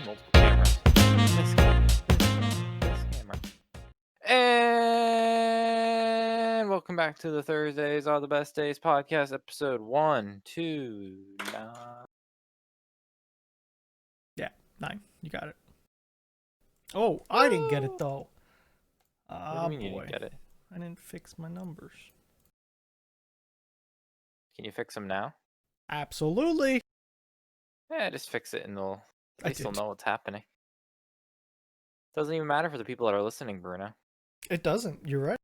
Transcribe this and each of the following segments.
multiple cameras. This camera. And welcome back to the Thursdays Are the Best Days podcast, episode 129. Yeah, 9. You got it. Oh, I didn't get it though. What do you mean you didn't get it? I didn't fix my numbers. Can you fix them now? Absolutely. Yeah, just fix it and they'll I at least they'll did. know what's happening. Doesn't even matter for the people that are listening, Bruno. It doesn't. You're right.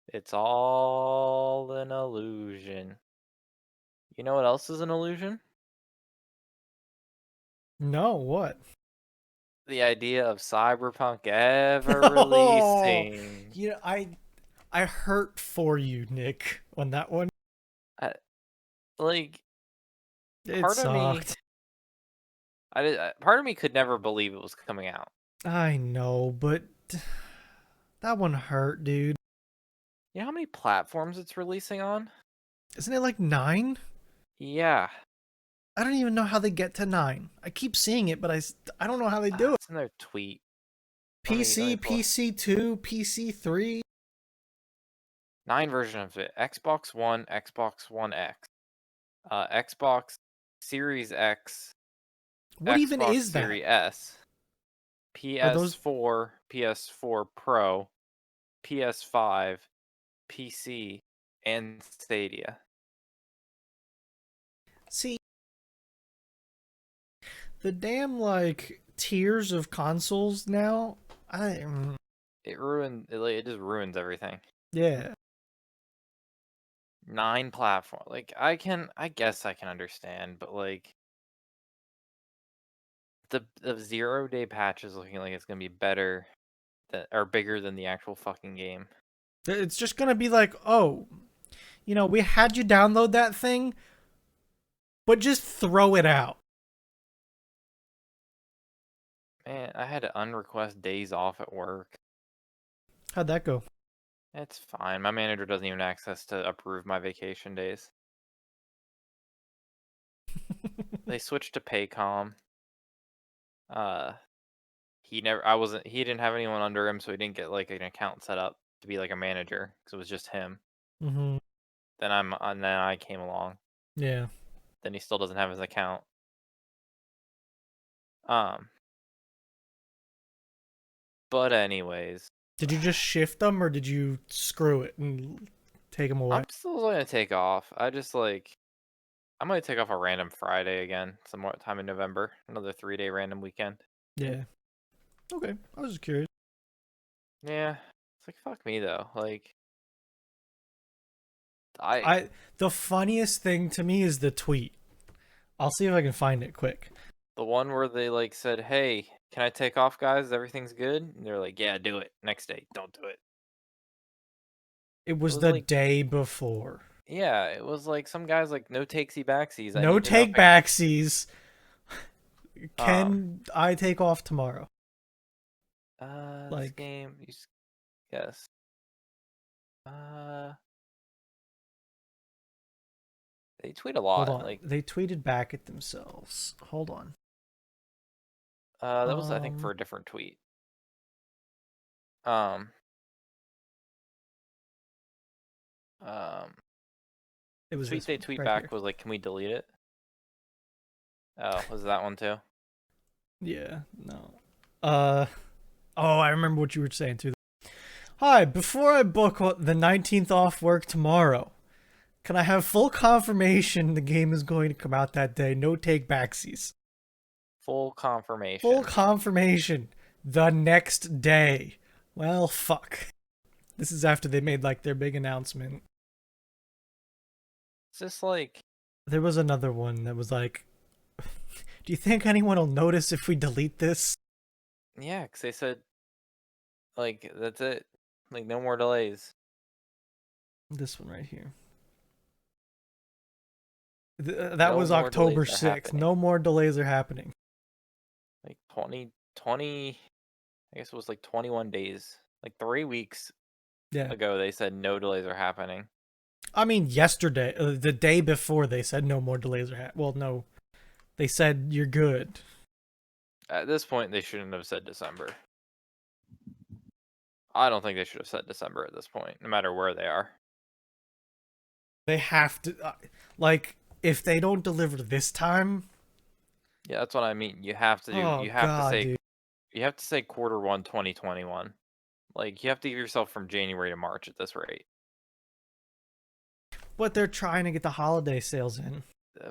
It's all an illusion. You know what else is an illusion? No, what? The idea of Cyberpunk ever Oh, releasing. you know, I hurt for you, Nick, on that one. Like, It part of me, sucked. part of me could never believe it was coming out. I know, but that one hurt, dude. You know how many platforms it's releasing on? Isn't it like 9? Yeah. I don't even know how they get to 9. I keep seeing it, but I don't know how they do it. It's in their tweet. PC, PC2, PC3. 9 version of it. Xbox One, Xbox One X, Xbox Series X, What even Xbox is that? Series S, PS4, PS4 Pro, PS5, PC, and Stadia. See, the damn like tiers of consoles now. It just ruins everything. Yeah. 9 platform. Like I guess I can understand, but like the 0-day patch is looking like it's gonna be better or bigger than the actual fucking game. It's just gonna be like, oh, we had you download that thing, but just throw it out. Man, I had to unrequest days off at work. How'd that go? It's fine. My manager doesn't even access to approve my vacation days. They switched to Paycom. He didn't have anyone under him, so he didn't get like an account set up to be like a manager because it was just him. Mm-hmm. Then I came along. Yeah. Then he still doesn't have his account. But anyways, Did you just shift them, or did you screw it and take them away? I'm still gonna take off. I'm gonna take off a random Friday again, some more time in November. Another 3-day random weekend. Yeah. Okay. I was just curious. Yeah, it's like fuck me though. Like, The funniest thing to me is the tweet. I'll see if I can find it quick. the one where they like said, "Hey, can I take off, guys? Everything's good." And they're like, "Yeah, do it." Next day, don't do it. It was was the like- day before. Yeah, it was like some guys like no takesy backsies. No take backsies. Can I take off tomorrow? This game, yes. They tweet a lot. Hold on. Like They tweeted back at themselves. Hold on. that was I think for a different tweet. It was tweet they tweet right back here. was like, "Can we delete it?" Oh, was that one too? Yeah, no. Oh, I remember what you were saying too. Hi, before I book the 19th off work tomorrow, can I have full confirmation the game is going to come out that day? No take backsies. Full confirmation. Full confirmation the next day. Well, fuck. This is after they made like their big announcement. It's just like there was another one that was like, do you think anyone will notice if we delete this? Yeah, because they said, like, that's it. Like, no more delays. This one right here. That was October 6th. No more delays are happening. Like 20, I guess it was like 21 days. Like 3 weeks ago, they said no delays are happening. I mean, yesterday, the day before, they said no more delays are happening. Well, no. They said you're good. At this point, they shouldn't have said December. I don't think they should have said December at this point, no matter where they are. They have to, like, if they don't deliver this time. Yeah, that's what I mean. You have to do. Oh God, dude. You have to say quarter one, 2021. Like you have to give yourself from January to March at this rate. But they're trying to get the holiday sales in.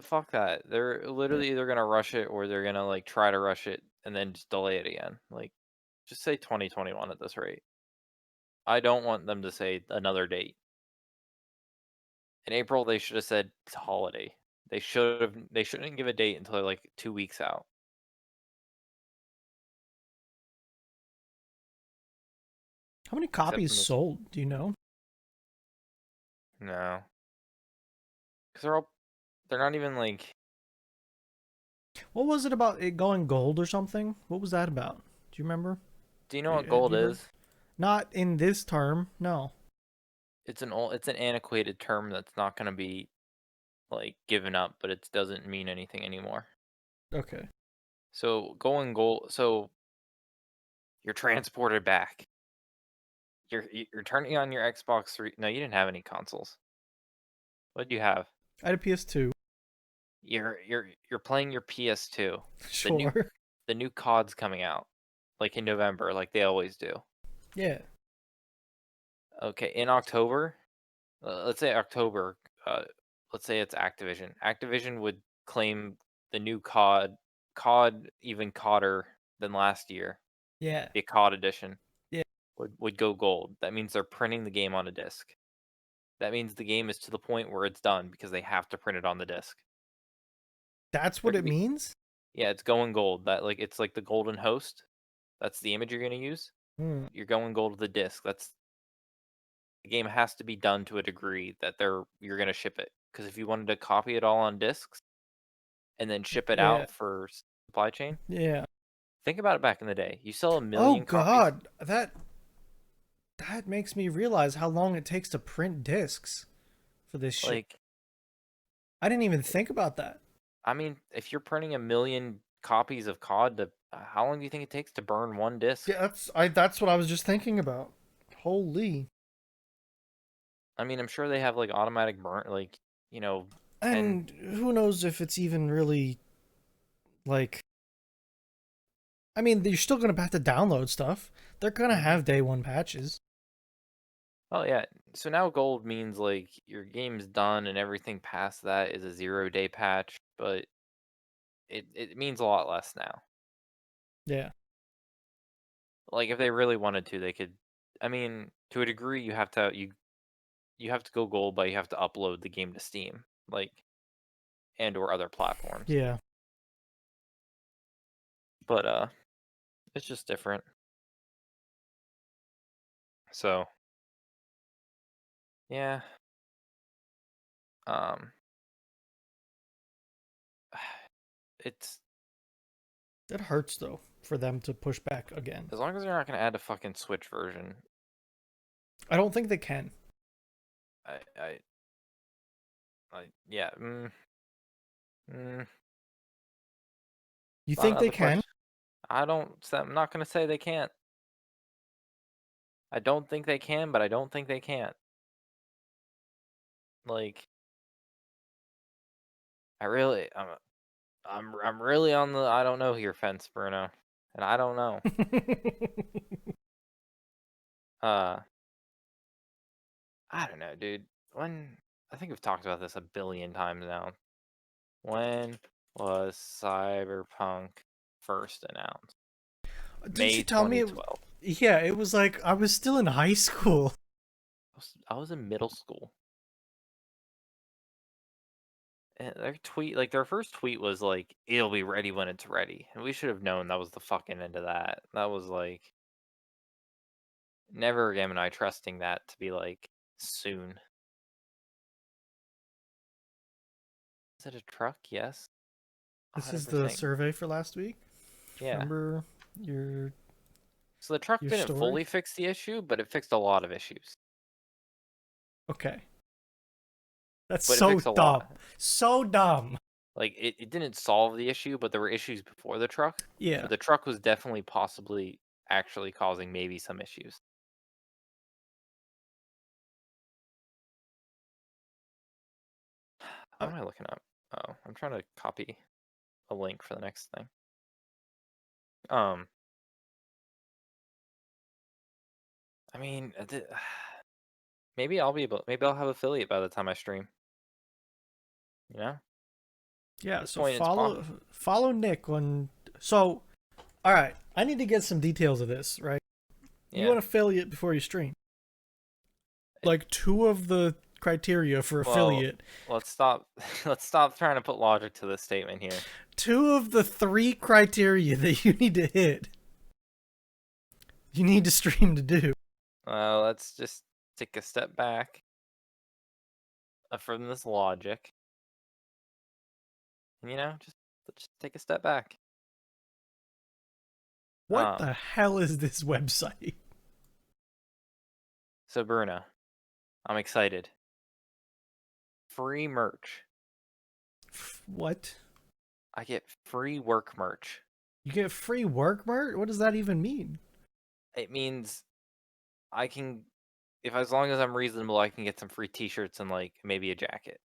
Fuck that. They're Yeah. literally either gonna rush it or they're gonna like try to rush it and then just delay it again. Like, just say 2021 at this rate. I don't want them to say another date. In April, they should have said it's holiday. They should have. They shouldn't give a date until they're like 2 weeks out. How many Except copies in this, sold? Do you know? no, because they're not even like. What was it about it going gold or something? What was that about? Do you remember? Do you know what Have gold you heard? is? Not in this term, no. It's an antiquated term that's not gonna be like given up, but it doesn't mean anything anymore. Okay. So going gold. So you're transported back. You're turning on your Xbox 3. No, you didn't have any consoles. What do you have? I had a PS2. You're playing your PS2. The new Sure. the new COD's coming out, like in November, like they always do. Yeah. Okay, in October, let's say October. Uh, let's say it's Activision. Activision would claim the new COD even CODder than last year. Yeah. The COD edition Yeah. would go gold. That means they're printing the game on a disc. That means the game is to the point where it's done because they have to print it on the disc. That's There what could it be, means? yeah, it's going gold. That like it's like the golden host. That's the image you're gonna use. Hmm. You're going gold with the disc. That's the game has to be done to a degree that you're gonna ship it. Because if you wanted to copy it all on discs and then ship it Yeah. out for supply chain, Yeah. think about it back in the day. You sell a Oh million copies. God. That makes me realize how long it takes to print discs for this shit. Like, I didn't even think about that. I mean, if you're printing a million copies of COD, how long do you think it takes to burn one disc? Yeah, that's what I was just thinking about. Holy. I mean, I'm sure they have like automatic burn, like, you know, 10. And who knows if it's even really like, I mean, you're still gonna have to download stuff. They're gonna Mhm. have day one patches. Oh, yeah. So now gold means like your game's done and everything past that is a 0 day patch, but it means a lot less now. Yeah. Like if they really wanted to, they could. I mean, to a degree, you have to go gold, but you have to upload the game to Steam, like and or other platforms. Yeah. But it's just different. So yeah, um, it's It hurts though for them to push back again. as long as they're not gonna add a fucking Switch version. I don't think they can. I I, yeah. Mm, You a lot think of they other can? questions. I'm not gonna say they can't. I don't think they can, but I don't think they can't. Like I really, I'm really on the I don't know here fence, Bruno, and I don't know. Uh, I don't know, dude. When I think we've talked about this a billion times now. When was Cyberpunk first announced? Didn't you May tell me? 2012. Yeah, it was like I was still in high school. I was in middle school. And their first tweet was like, "It'll be ready when it's ready," and we should have known that was the fucking end of that. That was like, never again am I trusting that to be like soon. Is it a truck? Yes, This is the 100%. survey for last week. Yeah. Remember your So the truck your didn't story? fully fix the issue, but it fixed a lot of issues. Okay. That's But it so fixed a dumb. lot. So dumb. Like it didn't solve the issue, but there were issues before the truck. Yeah. But the truck was definitely possibly actually causing maybe some issues. What Uh, am I looking up? Oh, I'm trying to copy a link for the next thing. Um, I mean, maybe I'll be able. Maybe I'll have affiliate by the time I stream. You know, at yeah. this So point, it's pop. follow Nick on. So all right, I need to get some details of this. Right, you Yeah. want affiliate before you stream. Like two of the criteria for Well, affiliate. let's stop. Let's stop trying to put logic to this statement here. Two of the three criteria that you need to hit. You need to stream to do. Let's just take a step back from this logic. And, just let's just take a step back. What Um, the hell is this website? so Bruno, I'm excited. Free merch. What? I get free work merch. You get free work merch? What does that even mean? It means I can, if as long as I'm reasonable, I can get some free T-shirts and like maybe a jacket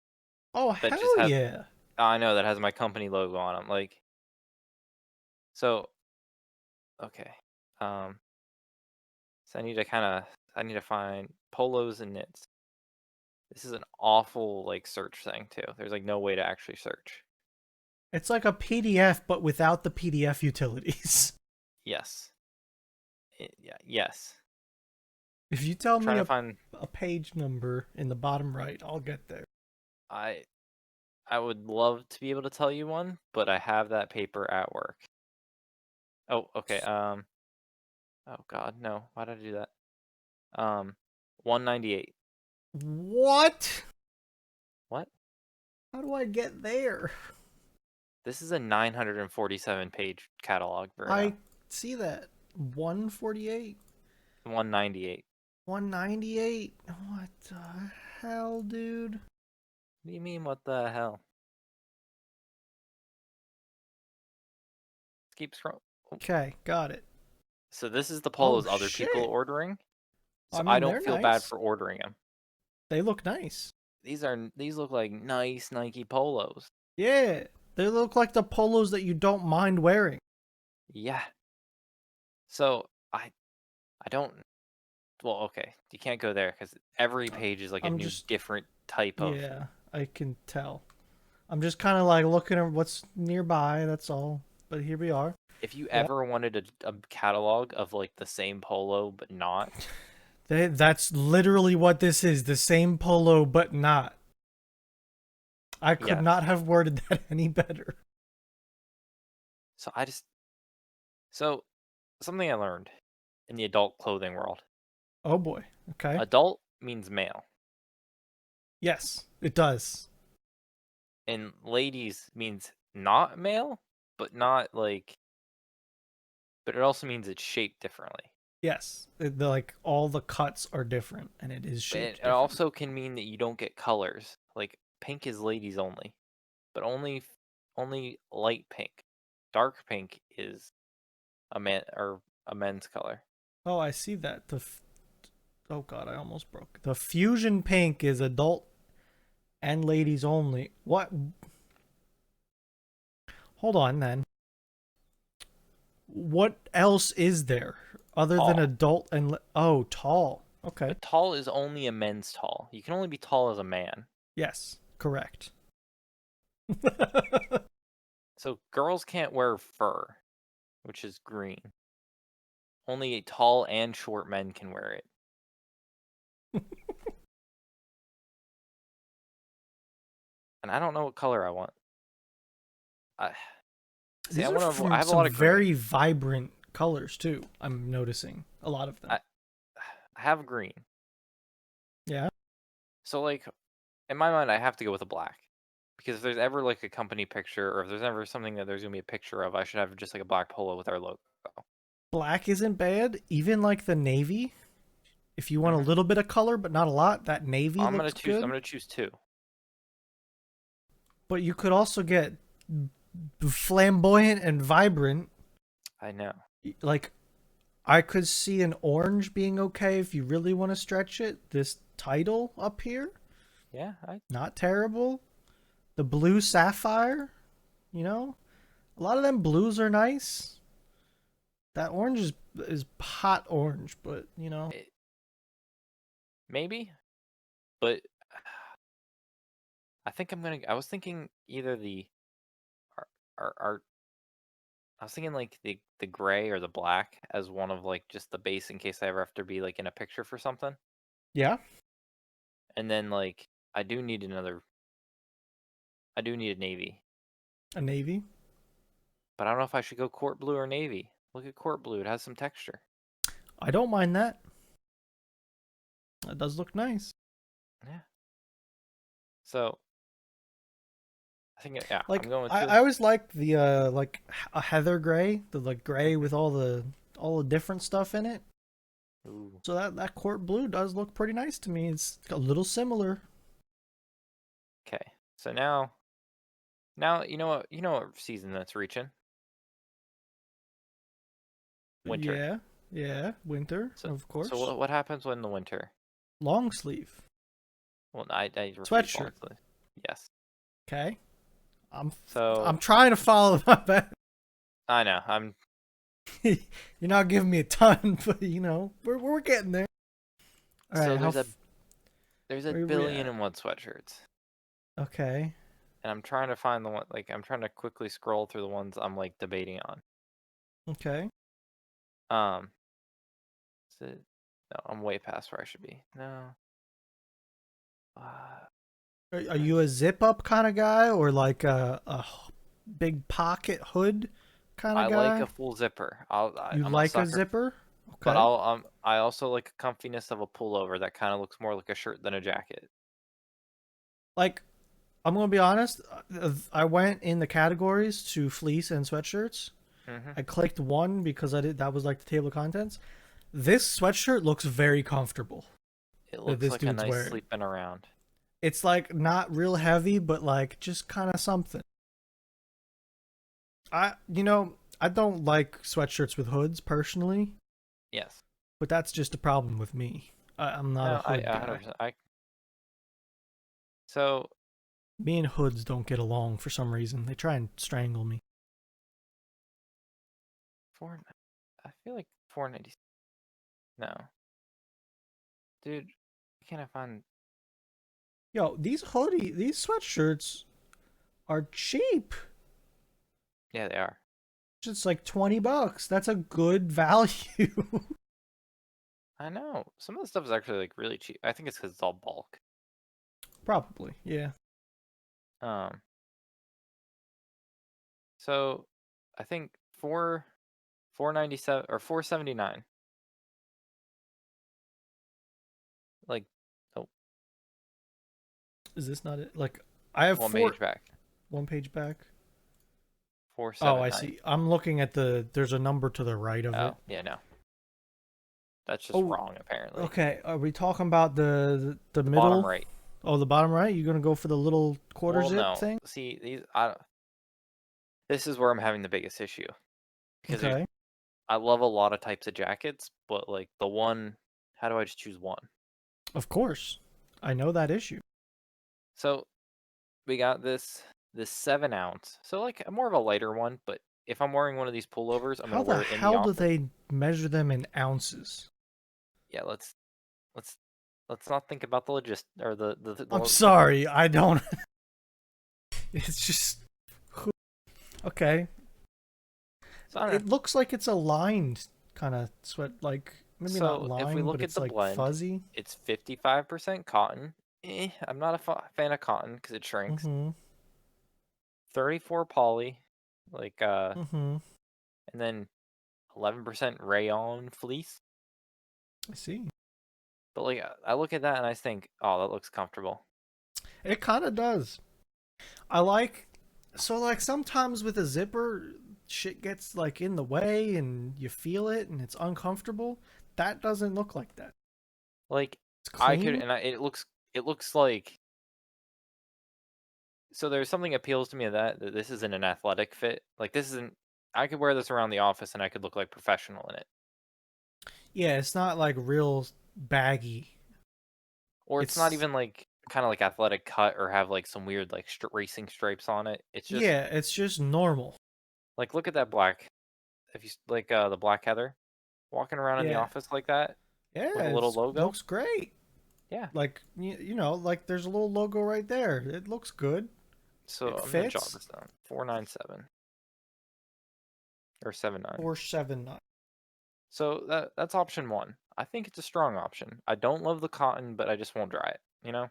Oh, that just hell has. yeah. I know that has my company logo on them. Like, so okay. Um, so I need to find polos and knits. This is an awful like search thing too. There's like no way to actually search. It's like a PDF, but without the PDF utilities. Yes. Yeah. Yes. If you tell me Trying to find. a page number in the bottom right, I'll get there. I I would love to be able to tell you one, but I have that paper at work. Oh, okay. Oh God, no. Why did I do that? 198. What? What? How do I get there? This is a 947 page catalog, Bruno. I see that. 148? 198. 198? What the hell, dude? What do you mean? What the hell? Let's keep scrolling. Okay, got it. So this is the Oh, polos other people are shit. ordering. I So I mean, don't they're feel bad nice. for ordering them. They look nice. These look like nice Nike polos. Yeah, they look like the polos that you don't mind wearing. Yeah. So I don't. Well, okay, you can't go there because every page is like a I'm new just, different type of. yeah, I can tell. I'm just kind of like looking at what's nearby, that's all. But here we are. If you Yeah. ever wanted a catalog of like the same polo but not, That's literally what this is. The same polo, but not. I could yes. not have worded that any better. So so something I learned in the adult clothing world. Oh boy. Okay. Adult means male, Yes, it does. and ladies means not male, but not like, but it also means it's shaped differently. Yes. Like all the cuts are different and it is But shaped it different. also can mean that you don't get colors. Like pink is ladies only, but only light pink. Dark pink is a men's color. Oh, I see that. Oh god, I almost broke. The fusion pink is adult and ladies only. What? Hold on then. What else is there other than Tall. adult and oh, tall. Okay. But tall is only a men's tall. You can only be tall as a man. Yes, correct. So girls can't wear fur, which is green. Only tall and short men can wear it. And I don't know what color I want. I see. These are I from have a lot some of green. very vibrant colors too. I'm noticing a lot of them. I I have green. Yeah. So like in my mind, I have to go with a black. Because if there's ever like a company picture, or if there's ever something that there's gonna be a picture of, I should have just like a black polo with our logo. Black isn't bad. Even like the navy. If you want a hmm little bit of color but not a lot, that navy looks I'm good. gonna choose two. But you could also get flamboyant and vibrant. I know. Like, I could see an orange being okay if you really want to stretch it. This title up here, Yeah, I not terrible. The blue sapphire, you know, a lot of them blues are nice. That orange is hot orange, but you know, it, maybe, but I think I'm gonna. I was thinking either the ar- art. I was thinking like the gray or the black as one of like just the base in case I ever have to be like in a picture for something. yeah, And then like I do need a navy, a navy. but I don't know if I should go court blue or navy. Look at court blue; it has some texture. I don't mind that. That does look nice. Yeah. So I think yeah, I'm Like going with I two. always like the like a heather gray, the like gray with all the different stuff in it. Ooh. So that court blue does look pretty nice to me. It's a little similar. Okay. So now you know what season that's reaching. Winter. Yeah, yeah, winter, So of so course. what happens when the winter? Long sleeve Well, I refuse long sweatshirt. sleeve. Yes. Okay, I'm So I'm trying to follow my back. I know I'm. You're not giving me a ton, but you know we're getting there. All right, So there's a where we billion at? and one sweatshirts, Okay, and I'm trying to find the one. Like I'm trying to quickly scroll through the ones I'm like debating on. okay. Um, is it? No, I'm way past where I should be. No. Uh, Are you where's a zip up kind of guy or like a big pocket hood kind of I like guy? a full zipper. You I'm a like a sucker, zipper? but Okay. I also like a comfiness of a pullover that kind of looks more like a shirt than a jacket. Like I'm gonna be honest. I went in the categories to fleece and sweatshirts. Hmm. I clicked one because I did that was like the table of contents. This sweatshirt looks very comfortable It that looks this like a dude's nice wearing. sleeping around. It's like not real heavy, but like just kind of something. I don't like sweatshirts with hoods personally, Yes. but that's just a problem with me. I'm not a No, I hood guy. 100%. So Me and hoods don't get along for some reason. They try and strangle me. four. I feel like 490. No, dude. Can't I find? Yo, these sweatshirts are cheap. Yeah, they are. It's like $20. That's a good value. I know. Some of the stuff is actually like really cheap. I think it's because it's all bulk. Probably, yeah. Um. So I think 497 or 479. Like, oh, Is this not it? Like, I have one page four, back. one page back. Oh, I 479. see. I'm looking at there's a number to the right of it. Oh, yeah, no. That's just Oh, wrong apparently. okay. Are we talking about the The bottom middle? right. Oh, the bottom right? You gonna go for the little quarter Well, zip no. thing? See, this is where I'm having the biggest issue because Okay. I love a lot of types of jackets, but like the one, how do I just choose one? Of course. I know that issue. So we got this 7 ounce. So like more of a lighter one, but if I'm wearing one of these pullovers, I'm How gonna the wear it in the hell do office. they measure them in ounces? Yeah, let's let's not think about the logist or I'm sorry, I don't. It's just okay. so I don't know. It looks like it's a lined kind of sweat, like maybe not So if we lined, but look at it's the like blend, fuzzy. it's 55% cotton. I'm not a fan of cotton because it shrinks. Mm-hmm. 34 poly, like Mm-hmm. and then 11% rayon fleece. I see. But like I look at that and I think, oh, that looks comfortable. It kind of does. I like so like sometimes with a zipper, shit gets like in the way and you feel it and it's uncomfortable. That doesn't look like that. Like It's I could, clean. it looks like so there's something appeals to me of that this isn't an athletic fit. Like this isn't. I could wear this around the office and I could look like professional in it. Yeah, it's not like real baggy. Or it's not It's even like kind of like athletic cut or have like some weird like racing stripes on it. It's just yeah, it's just normal. like look at that black. If you like the black heather walking around in the Yeah, office like that with yeah, a little it logo. looks great. Yeah. Like you know, like there's a little logo right there. It looks good. So It I'm gonna jot fits. this down. 497 or 79. 479. So that's option one. I think it's a strong option. I don't love the cotton, but I just won't dry it. You know?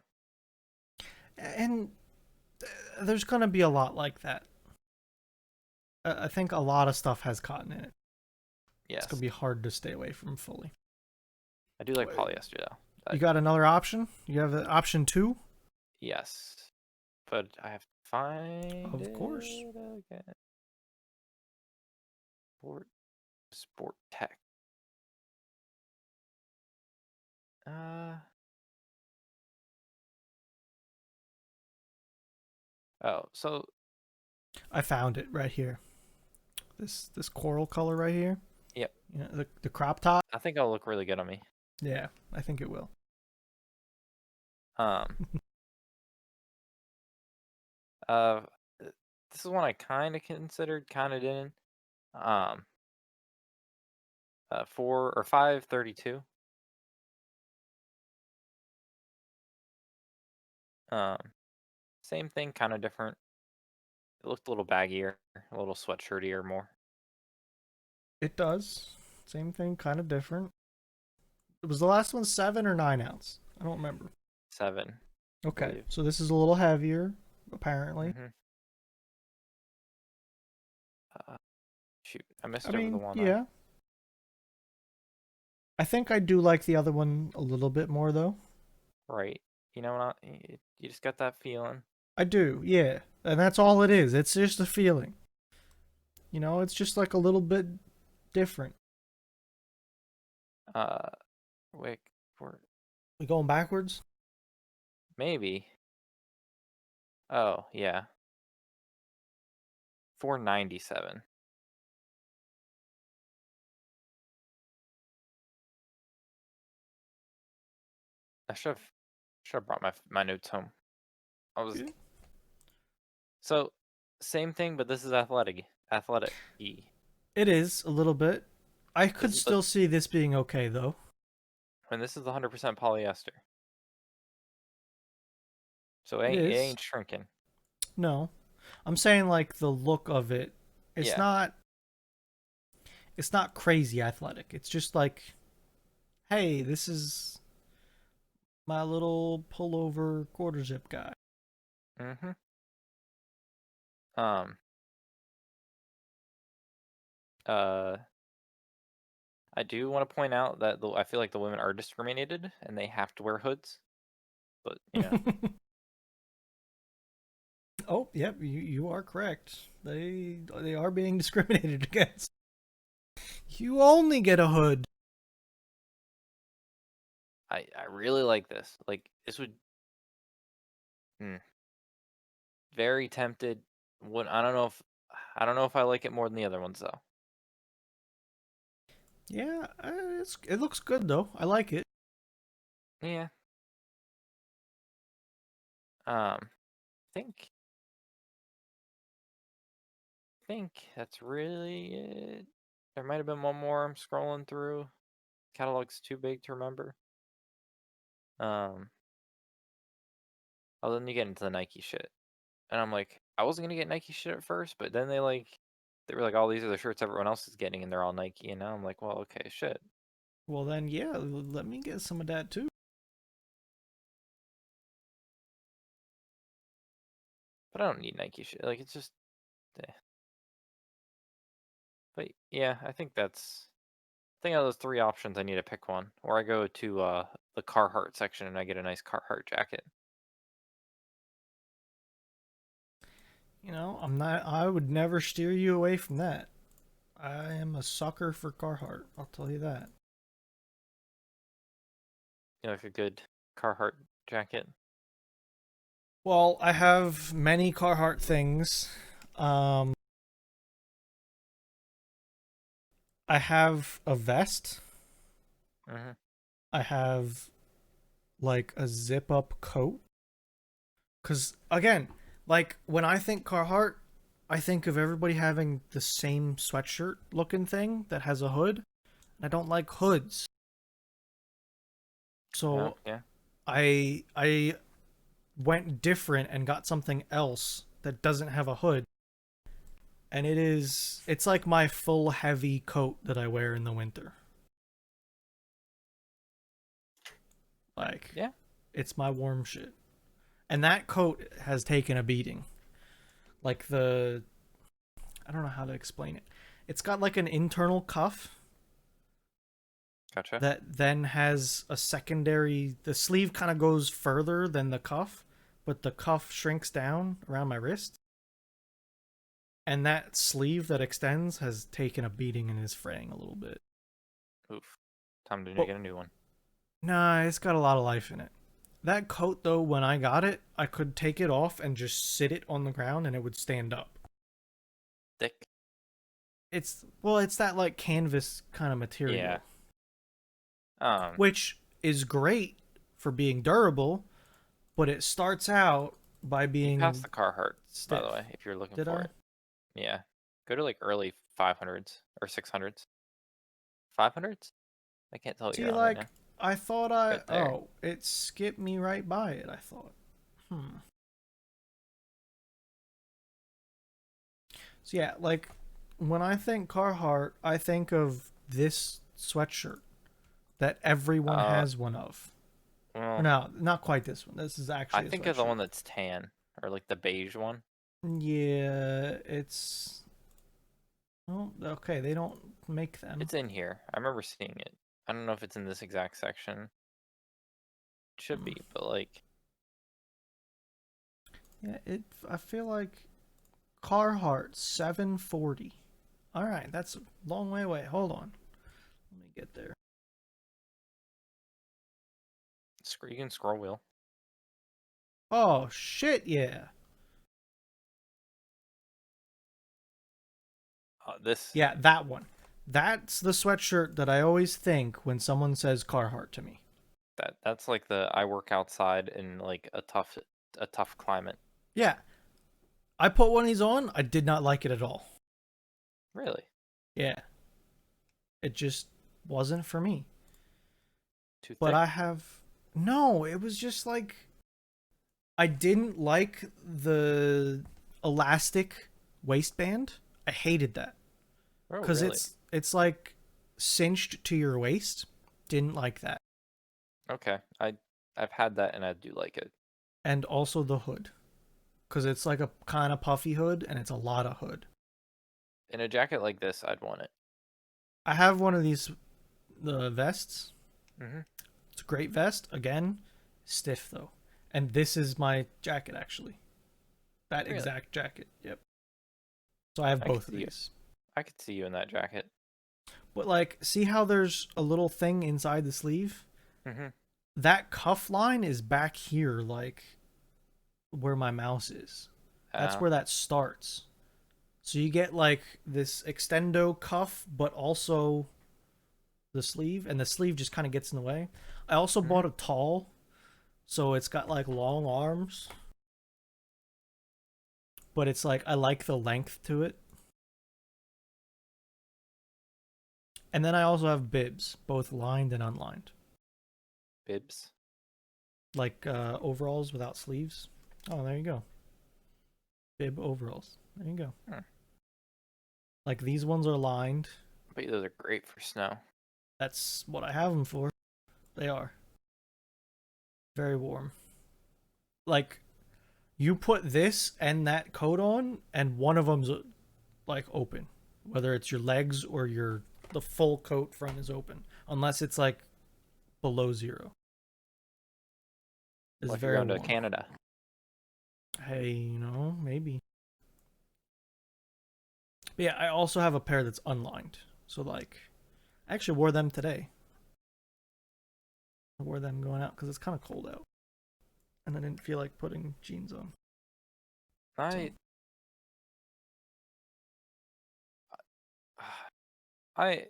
And there's gonna be a lot like that. I think a lot of stuff has cotton in it. It's gonna Yes. be hard to stay away from fully. I do like polyester though. You got another option? You have option two? Yes. But I have to find Of course. it again. Sport tech. Uh oh, so I found it right here. This coral color right here. yep. You know, the crop top. I think I'll look really good on me. Yeah, I think it will. Um uh this is one I kinda considered, kinda didn't. Um 532. Um Same thing, kinda different. It looked a little baggier, a little sweatshirtier more. It does. Same thing, kind of different. It was the last one 7 or 9 ounce? I don't remember. 7, I Okay, believe. so this is a little heavier, apparently. Mhm. Uh, Shoot, I I missed over the mean, one I yeah. I think I do like the other one a little bit more, though. right. You know what? You just got that feeling. I do, yeah. And that's all it is. It's just a feeling. You know, it's just like a little bit different. Uh, wait, for We going backwards? maybe. Oh yeah, 497. I should have brought my notes home. I was Yeah. so same thing, but this is athletic. It is a little bit. I This could is the still see this being okay, though. and this is the 100% polyester. So It it is. ain't shrinking. No. I'm saying like the look of it. It's Yeah. not it's not crazy athletic. It's just like, hey, this is my little pullover quarter zip guy. Mm-hmm. Um. Uh. I do want to point out that I feel like the women are discriminated and they have to wear hoods. But Oh, yep, you are correct. They are being discriminated against. You only get a hood. I really like this. Like this would hmm, very tempted. Would I don't know if I like it more than the other ones though. Yeah, it looks good though. I like it. Yeah. Think think that's really it. There might have been one more I'm scrolling through. Catalog's too big to remember. Um, oh, then you get into the Nike shit, and I'm like, I wasn't gonna get Nike shit at first, but then they were like, all these are the shirts everyone else is getting, and they're all Nike, and now I'm like, well, okay, shit, Well then, yeah, let me get some of that too. but I don't need Nike shit. Like it's just, eh. But yeah, I think out of those three options, I need to pick one, or I go to the Carhartt section and I get a nice Carhartt jacket. You know, I'm not. I would never steer you away from that. I am a sucker for Carhartt. I'll tell you that. You know, like a good Carhartt jacket. Well, I have many Carhartt things. Um, I have a vest. Hmm. I have like a zip up coat. Cause again, like when I think Carhartt, I think of everybody having the same sweatshirt looking thing that has a hood. I don't like hoods. Yeah, So yeah. I went different and got something else that doesn't have a hood. And it's like my full heavy coat that I wear in the winter. Like Yeah. it's my warm shit. And that coat has taken a beating. Like I don't know how to explain it. It's got like an internal cuff Gotcha. that then has a secondary. The sleeve kind of goes further than the cuff, but the cuff shrinks down around my wrist. And that sleeve that extends has taken a beating and is fraying a little bit. Oof. Time to But get a new one. nah, it's got a lot of life in it. That coat though, when I got it, I could take it off and just sit it on the ground and it would stand up. Thick. It's that like canvas kind of Yeah. material, Um, which is great for being durable, but it starts out by you passed being the Carhartt, by the way, stiff. if you're looking Did for I? it. Yeah. Go to like early 500s or 600s. 500s? I can't tell what See, you're on right like now. I thought Right I there. oh, it skipped me right by it. I thought. Hmm. So yeah, like when I think Carhartt, I think of this sweatshirt that everyone Uh, has one of. Or well, no, not quite this one. This is I actually a think of the sweatshirt. one that's tan or like the beige one. Yeah, it's oh okay. They don't make them. It's in here. I remember seeing it. I don't know if it's in this exact section. It should Hmm. be, but like, Yeah, it. I feel like Carhartt 740. All right, that's a long way away. Hold on, let me get there. you can scroll wheel. Oh shit, yeah, This yeah, that one. That's the sweatshirt that I always think when someone says Carhartt to me. that's like the I work outside in like a tough climate. Yeah, I put one of these on. I did not like it at all. Really? Yeah, it just wasn't for me. Too But I thick? have no. It was just like I didn't like the elastic waistband. I hated that Oh, because really? it's like cinched to your waist. Didn't like that, Okay. I've had that and I do like it. and also the hood because it's like a kind of puffy hood and it's a lot of hood. In a jacket like this, I'd want it. I have one of these vests. Hmm. It's a great vest. Again, stiff though, and this is my jacket actually. That Really? exact jacket. Yep. So I have I could both of see you. these. I could see you in that jacket. But like, see how there's a little thing inside the sleeve? Hmm. That cuff line is back here, like where my mouse is. That's Uh, where that starts. So you get like this extendo cuff, but also the sleeve, and the sleeve just kind of gets in the way. I also bought hmm. a tall, so it's got like long arms, but it's like I like the length to it. And then I also have bibs, both lined and unlined, Bibs. like overalls without sleeves. Oh, there you go. Bib overalls. There you go. Hmm. Like these ones are lined. But those are great for snow. That's what I have them for. They are very warm. Like you put this and that coat on, and one of them's like open, whether it's your legs or your the full coat front is open, unless it's like below zero. It's Well, if you're very going to warm. Canada. Hey, maybe. But yeah, I also have a pair that's unlined. So like, I actually wore them today. I wore them going out because it's kind of cold out. and I didn't feel like putting jeans on. So I I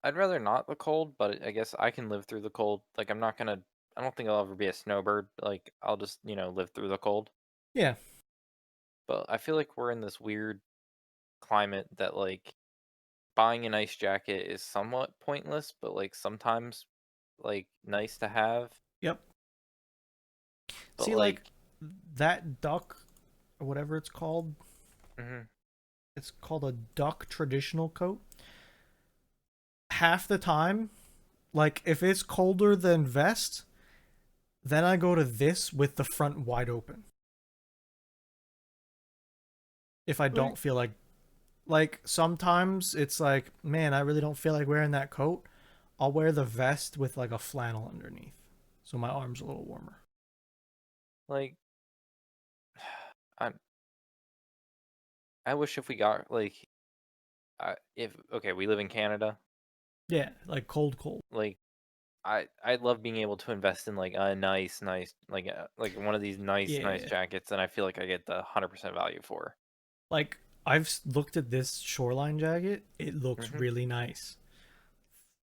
I'd rather not the cold, but I guess I can live through the cold. Like I'm not gonna. I don't think I'll ever be a snowbird. Like I'll just live through the cold. yeah, But I feel like we're in this weird climate that like buying an ice jacket is somewhat pointless, but like sometimes like nice to have. yep. But See, like like, that duck or whatever mhm, it's called a duck traditional coat. Half the time, like if it's colder than vest, then I go to this with the front wide open. If I like don't feel like sometimes it's like, man, I really don't feel like wearing that coat. I'll wear the vest with like a flannel underneath. So my arm's a little warmer. like I I wish if we got like if okay, we live in Canada. Yeah, like cold. Like I love being able to invest in like a nice like one of these nice Yeah. jackets, and I feel like I get the 100% value for. Like I've looked at this shoreline jacket. It looks Hmm. really nice.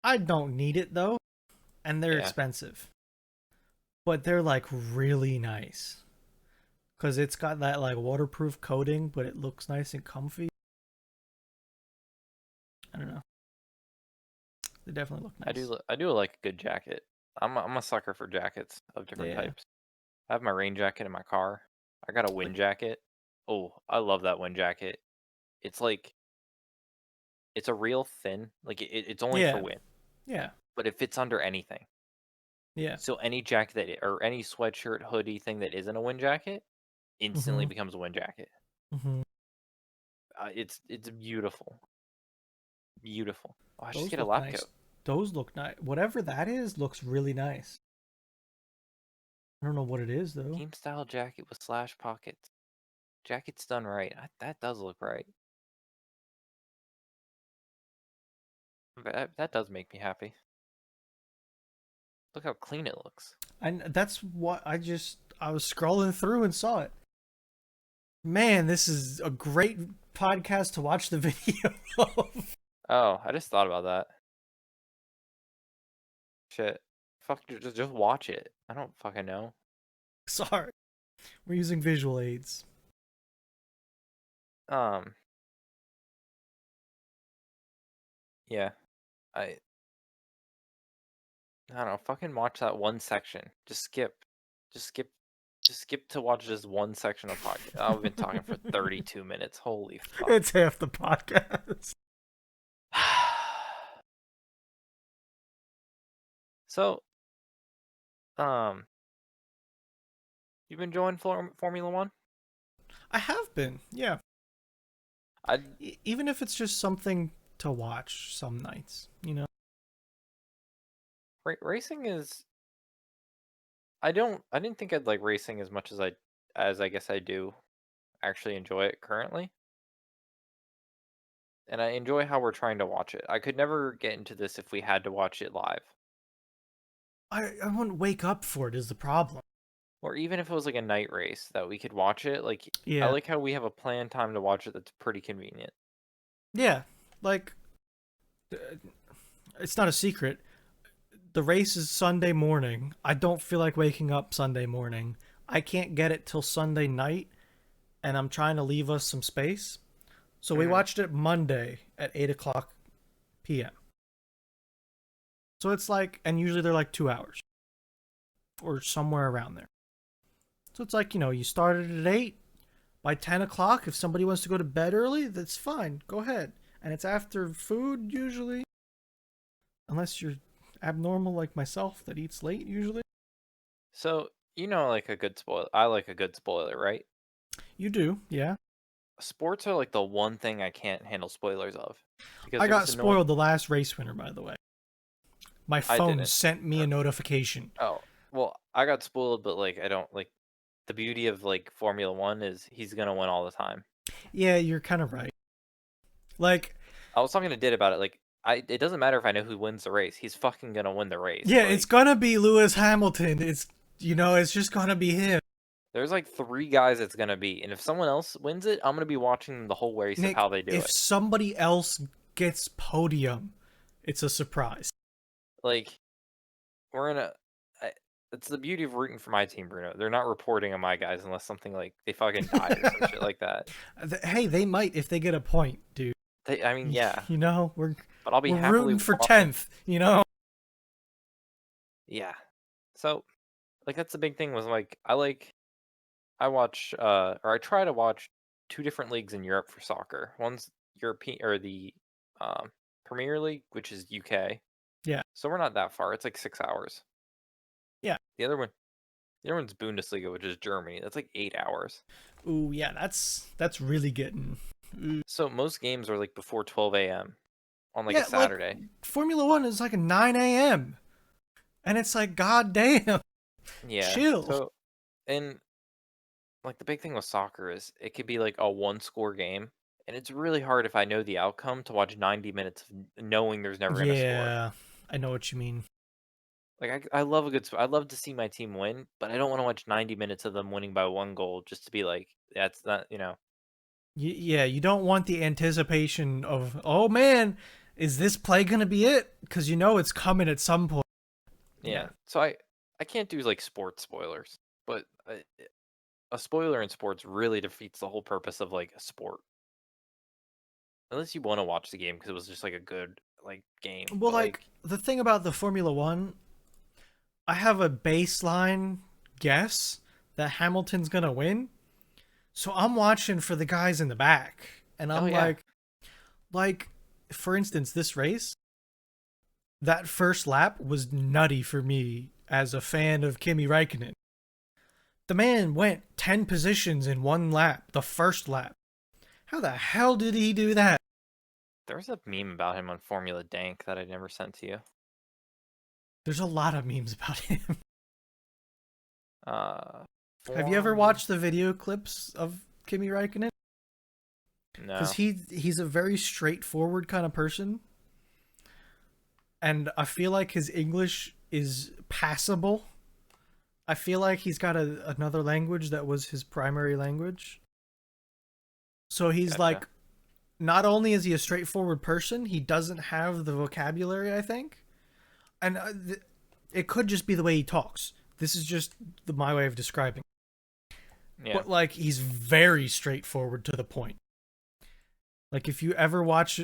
I don't need it though, and they're Yeah, expensive. But they're like really nice cuz it's got that like waterproof coating, but it looks nice and comfy. I don't know. They definitely look nice. I do like a good jacket. I'm a sucker for jackets of different Yeah. types. I have my rain jacket in my car. I got a Like wind jacket. Oh, I love that wind jacket. It's like it's a real thin, like it's only for yeah. wind, Yeah. but it fits under anything. Yeah. So any jacket or any sweatshirt, hoodie thing that isn't a wind jacket instantly Mhm. becomes a wind jacket. Mhm. It's beautiful, beautiful. Oh, I should Those get a look lab nice. coat. Those look nice. Whatever that is looks really nice. I don't know what it is though. Team style jacket with slash pockets. Jacket's done right. That does look right. That does make me happy. Look how clean it looks. And that's what I was scrolling through and saw it. Man, this is a great podcast to watch the video of. Oh, I just thought about that. Shit. Fuck, just watch it. I don't fucking know. Sorry. We're using visual aids. Um, yeah. I I don't know. Fucking watch that one section. Just skip. Just skip. Just skip to watch this one section of podcast. I've been talking for 32 minutes. Holy fuck. It's half the podcast. So, um, you've been enjoying Formula One? I have been, yeah. I Even if it's just something to watch some nights. racing is. I didn't think I'd like racing as much as I guess I do actually enjoy it currently. And I enjoy how we're trying to watch it. I could never get into this if we had to watch it live. I wouldn't wake up for it is the problem. Or even if it was like a night race that we could watch it. Like I Yeah. like how we have a planned time to watch it that's pretty convenient. Yeah. Like uh, it's not a secret. The race is Sunday morning. I don't feel like waking up Sunday morning. I can't get it till Sunday night, and I'm trying to leave us some space. So we Hmm. watched it Monday at 8 o'clock p.m. So it's like, and usually they're like 2 hours or somewhere around there. So it's like, you started at 8. By 10 o'clock, if somebody wants to go to bed early, that's fine. Go ahead. And it's after food, usually. Unless you're abnormal like myself that eats late, usually. So like a good spoiler. I like a good spoiler, right? You do, yeah. Sports are like the one thing I can't handle spoilers of because I they're got just annoying. spoiled the last race winner, by the way. My I phone didn't. sent me a notification. Oh, well, I got spoiled, but like I don't like the beauty of like Formula One is he's gonna win all the time. Yeah, you're kind of right. Like, I was talking to Did about it. Like, it doesn't matter if I know who wins the race. He's fucking gonna win the race. yeah, it's Like, gonna be Lewis Hamilton. It's You know, it's just gonna be him. There's like 3 guys it's gonna be, and if someone else wins it, I'm gonna be watching the whole race of Nick, how they do if it. somebody else gets podium, it's a surprise. Like, we're in a I it's the beauty of rooting for my team, Bruno. They're not reporting on my guys unless something like they fucking die or some shit like that. Hey, they might if they get a point, dude. I mean, yeah, You know, but I'll be we're happily rooting for watching. 10th, you know? Yeah. So, like, that's the big thing was, like, I watch, or I try to watch 2 different leagues in Europe for soccer. One's European or the, Premier League, which is UK, Yeah. so we're not that far, it's like 6 hours. Yeah. The other one the other one's Bundesliga, which is Germany, that's like 8 hours. Ooh, yeah, that's really getting. Ooh. So most games are, like, before 12 a.m. on, like, a Yeah, like Saturday. Formula One is like a 9 a.m. and it's like, god damn, Yeah, chill. so and, like, the big thing with soccer is it could be, like, a one-score game, and it's really hard if I know the outcome to watch 90 minutes of knowing there's never gonna score. Yeah, I know what you mean. Like, I love a good I love to see my team win, but I don't wanna watch 90 minutes of them winning by 1 goal just to be like, "That's not," you know? Yeah, you don't want the anticipation of, oh man, is this play gonna be it? Because you know it's coming at some point. Yeah. Yeah. So I can't do, like, sports spoilers, but a spoiler in sports really defeats the whole purpose of, like, a sport. Unless you wanna watch the game because it was just, like, a good, like, game, Well, but, like like the thing about the Formula One, I have a baseline guess that Hamilton's gonna win. So I'm watching for the guys in the back, and oh, I'm yeah. like, for instance, this race, that first lap was nutty for me as a fan of Kimi Räikkönen. The man went 10 positions in one lap, the first lap. How the hell did he do that? There was a meme about him on Formula Dank that I never sent to you. There's a lot of memes about him. Uh, Have you ever Form watched the video clips of Kimi Räikkönen? Because no. he's a very straightforward kind of person, and I feel like his English is passable. I feel like he's got another language that was his primary language. So he's Gotcha. like, not only is he a straightforward person, he doesn't have the vocabulary, I think. And it could just be the way he talks. This is just my way of describing. Yeah. But like, he's very straightforward to the point. Like, if you ever watch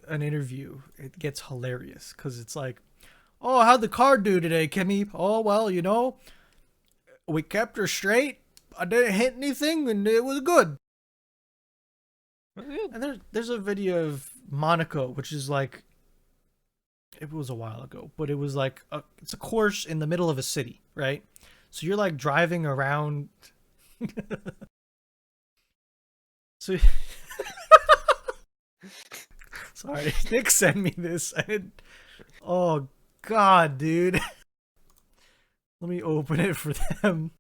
an interview, it gets hilarious because it's like, oh, how'd the car do today, Kimmy? Oh, well, you know, we kept her straight. I didn't hit anything, and it was good. That's good. And there's a video of Monaco, which is like, it was a while ago, but it was like it's a course in the middle of a city, right? So you're like driving around. So sorry, Nick sent me this. Oh God, dude. Let me open it for them.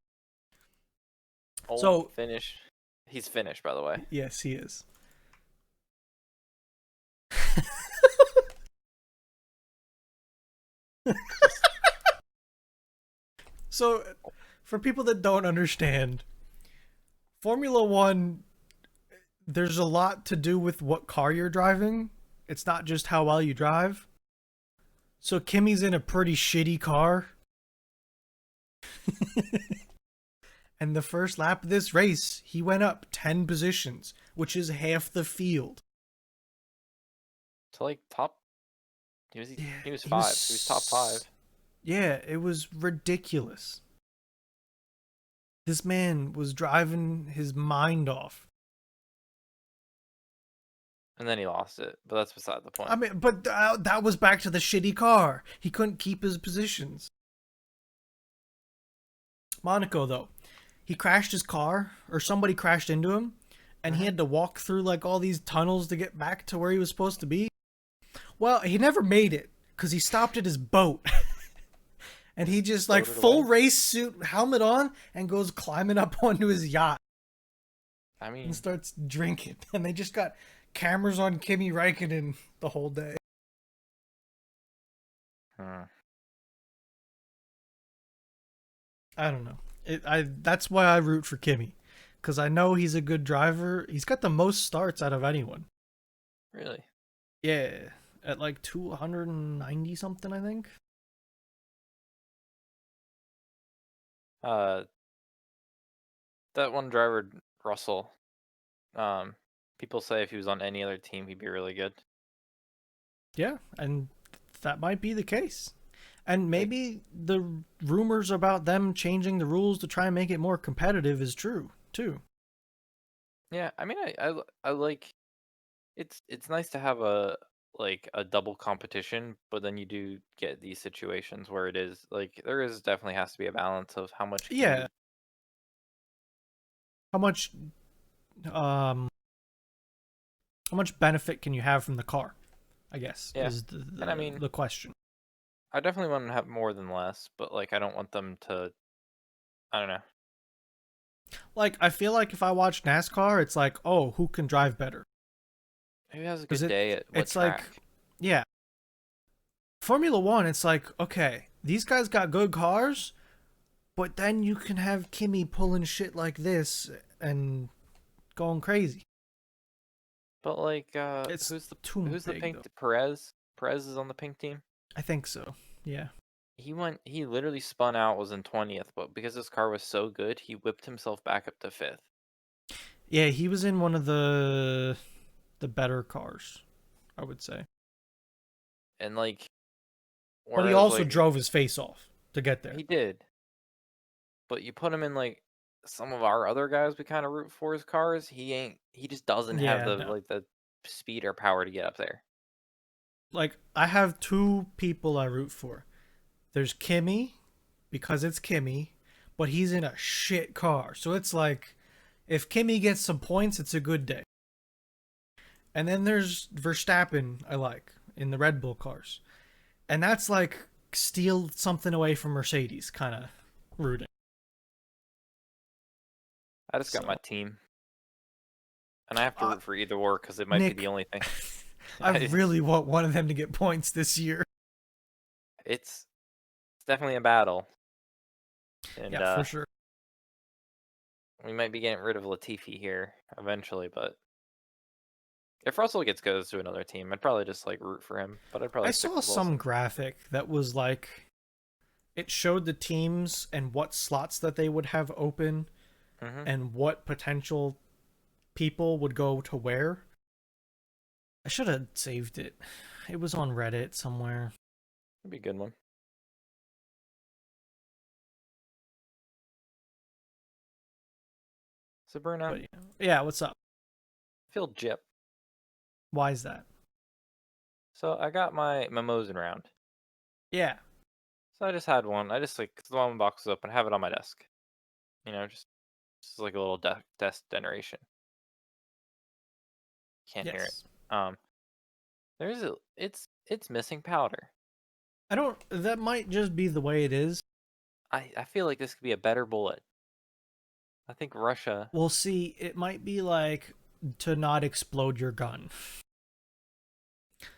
Old So finish. He's finished, by the way. yes, he is. Just So for people that don't understand, Formula One, there's a lot to do with what car you're driving. It's not just how well you drive. So Kimmy's in a pretty shitty car. And the first lap of this race, he went up 10 positions, which is half the field. to like top. Yeah, He was he 5. He was top 5, was. Yeah, it was ridiculous. This man was driving his mind off. and then he lost it. But that's beside the I point. mean, but that was back to the shitty car. He couldn't keep his positions. Monaco, though, he crashed his car, or somebody crashed into him, and he Mhm. had to walk through like all these tunnels to get back to where he was supposed to be. Well, he never made it because he stopped at his boat. And he just like Floated full away. race suit, helmet on, and goes climbing up onto his yacht I and mean, starts drinking. And they just got cameras on Kimi Räikkönen the whole day. hmm. I don't know. That's why I root for Kimmy, because I know he's a good driver. He's got the most starts out of anyone. Really. Yeah, at like 290 something, I think. Uh, that one driver, Russell. Um, People say if he was on any other team, he'd be really good. Yeah, and that might be the case. And Like, maybe the rumors about them changing the rules to try and make it more competitive is true too. yeah, I mean, I like it's nice to have a like a double competition, but then you do get these situations where it is like there is definitely has to be a balance of Yeah, how much um how much benefit can you have from the car? I guess yeah, is and I mean, the question. I definitely want to have more than less, but like I don't want them to. I don't know. Like I feel like if I watch NASCAR, it's like, oh, who can drive better? Who has a Because good day at what it's like, track? yeah, Formula One. It's like, okay, these guys got good cars, but then you can have Kimmy pulling shit like this and going crazy. But like, It's too who's the big pink? though. Perez. Perez is on the pink team. I think so. Yeah. He literally spun out, was in 20th, but because his car was so good, he whipped himself back up to 5th. Yeah, he was in one of the better cars, I would say. And like, But he whereas also like drove his face off to get there. he did, but you put him in like some of our other guys we kind of root for his cars, he just doesn't have Yeah, the no. like the speed or power to get up there. Like I have two people I root for. There's Kimmy because it's Kimmy, but he's in a shit car. So it's like if Kimmy gets some points, it's a good day. And then there's Verstappen I like in the Red Bull cars. And that's like steal something away from Mercedes kind of rooting. I just got my So, team, and I have to uh, root for either or because it might be the Nick, only thing. I really want one of them to get points this year. It's it's definitely a battle, and Yeah, for sure. we might be getting rid of Latifi here eventually, but if Russell goes to another team, I'd probably just like root for him, but I'd I probably stick saw with some Wilson. graphic that was like it showed the teams and what slots that they would have open Mm-hmm. and what potential people would go to where. I should have saved it. It was on Reddit somewhere. It'd be a good one. So Bruno, But yeah, what's up? feel Jip. Why is that? So I got my Mimosan round. Yeah. So I just had one. I just like the one box was open, have it on my desk. You know, just like a little desk generation. Can't hear it. Yes. Um, it's missing powder. I don't that might just be the way it is. I feel like this could be a better bullet. I think Russia. We'll see. It might be like to not explode your gun.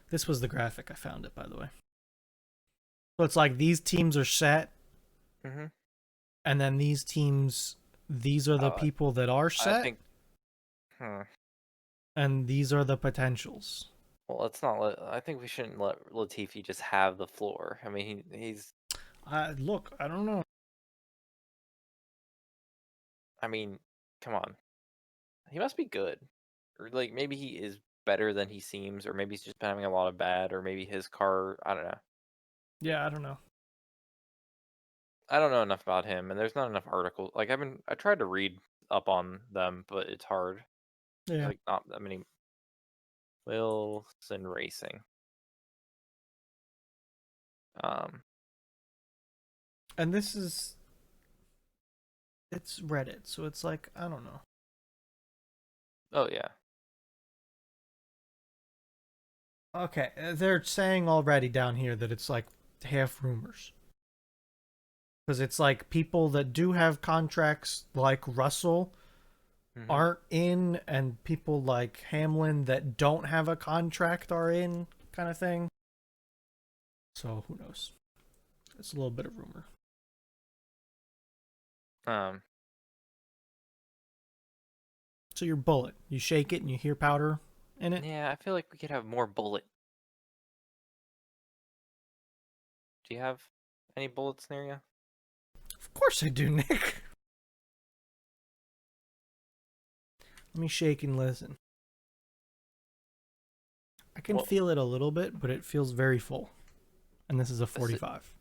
This was the graphic I found it by the way. So it's like these teams are set Mm-hmm. and then these are the Uh, people that are I set think. Hmm. and these are the potentials. Well, let's not let. I think we shouldn't let Latifi just have the floor. I mean, he's. Look, I don't know. I mean, come on. He must be good, or like maybe he is better than he seems, or maybe he's just been having a lot of bad, or maybe his car. I don't know. Yeah, I don't know. I don't know enough about him, and there's not enough articles. Like I tried to read up on them, but it's hard. There's Yeah. like not that many. Wilson Racing. Um. And this is it's Reddit, so it's like I don't know. Oh yeah. Okay, they're saying already down here that it's like half rumors. Because it's like people that do have contracts like Russell Hmm. aren't in, and people like Hamlin that don't have a contract are in, kind of thing. So who knows? It's a little bit of rumor. Um, So your bullet, you shake it and you hear powder in it. yeah, I feel like we could have more bullet. Do you have any bullets near you? Of course I do, Nick. Let me shake and listen. I can Well, feel it a little bit, but it feels very full. And this is a is it 45.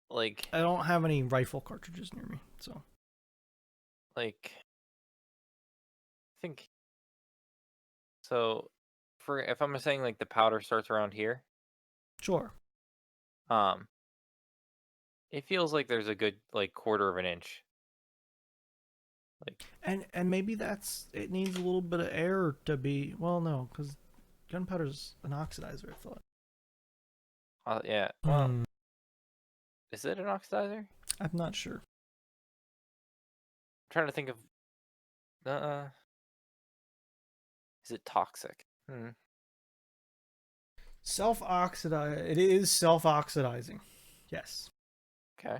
like I don't have any rifle cartridges near me, so like I think so? For if I'm saying like the powder starts around here, sure. um, it feels like there's a good like quarter of an inch. Like, And maybe that's it needs a little bit of air to be well, no, because gunpowder's an oxidizer. I thought. yeah. Well, Hmm. is it an oxidizer? I'm I'm not sure. trying to think of. Uh, is it toxic? Hmm. Self-oxidize. It is self-oxidizing. Yes. Okay.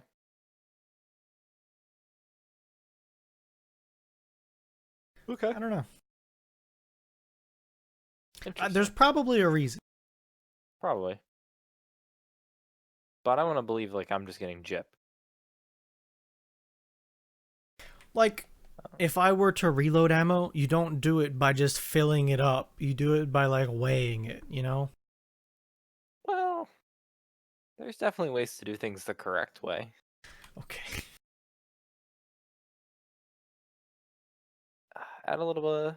Okay. I don't know. There's Interesting. probably a reason. Probably. But I want to believe like I'm just getting gypped. Like, if I were to reload ammo, you don't do it by just filling it up. You do it by like weighing it. You know. Well, there's definitely ways to do things the correct way. Okay. Add a little bit.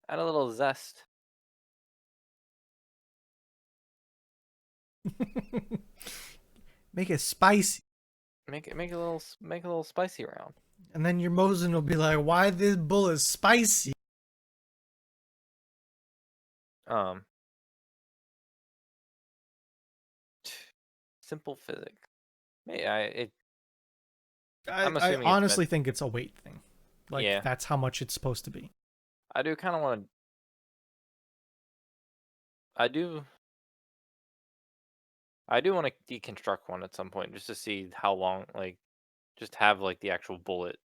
Add a little zest. Make it spicy. Make a little spicy round. And then your Mosin will be like, why this bullet spicy? Um, simple physics. I'm I assuming it's meant. honestly think it's a weight thing. Like, Yeah, that's how much it's supposed to be. I do kind of want to. I do. I do want to deconstruct one at some point just to see how long. Like, just have like the actual bullet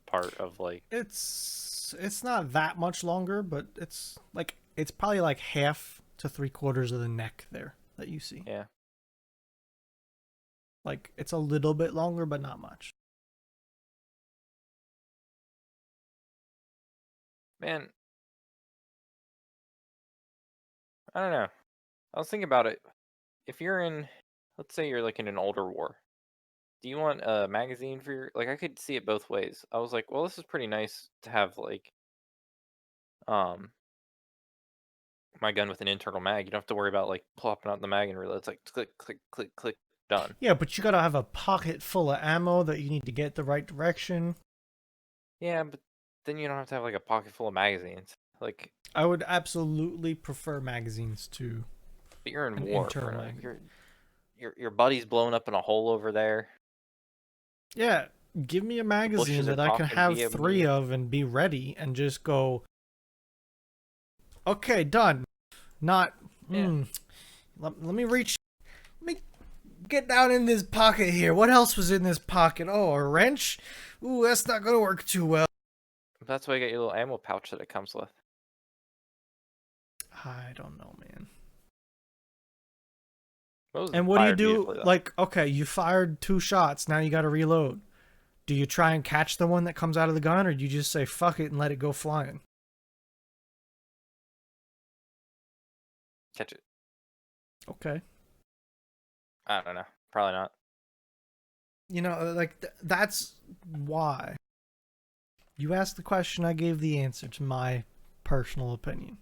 part of like. It's not that much longer, but it's probably like half to three quarters of the neck there that you see. Yeah, Like it's a little bit longer, but not much. man. I don't know. I was thinking about it. If you're in, let's say you're like in an older war, do you want a magazine for your like I could see it both ways. I was like, well, this is pretty nice to have like um my gun with an internal mag. You don't have to worry about like plopping out the mag and reload. It's like click, click, click, click, done. Yeah, but you gotta have a pocket full of ammo that you need to get the right direction. Yeah, but then you don't have to have like a pocket full of magazines. Like, I would absolutely prefer magazines to but you're in an war, internal for mag. your buddy's blown up in a hole over there. Yeah, give me a The magazine bushes are that I can talking have via three me. of and be ready and just go, okay, done. Not, Yeah, let me reach, let me get down in this pocket here. What else was in this pocket? Oh, a wrench? Ooh, that's not gonna work too well. that's why you got your little ammo pouch that it comes with. I don't know, man. Those And what do you fired do? beautifully though. Like, okay, you fired two shots. Now you got to reload. Do you try and catch the one that comes out of the gun, or do you just say fuck it and let it go flying? Catch it. Okay. I don't know. Probably not. You know, like that's why. You asked the question, I gave the answer to my personal opinion.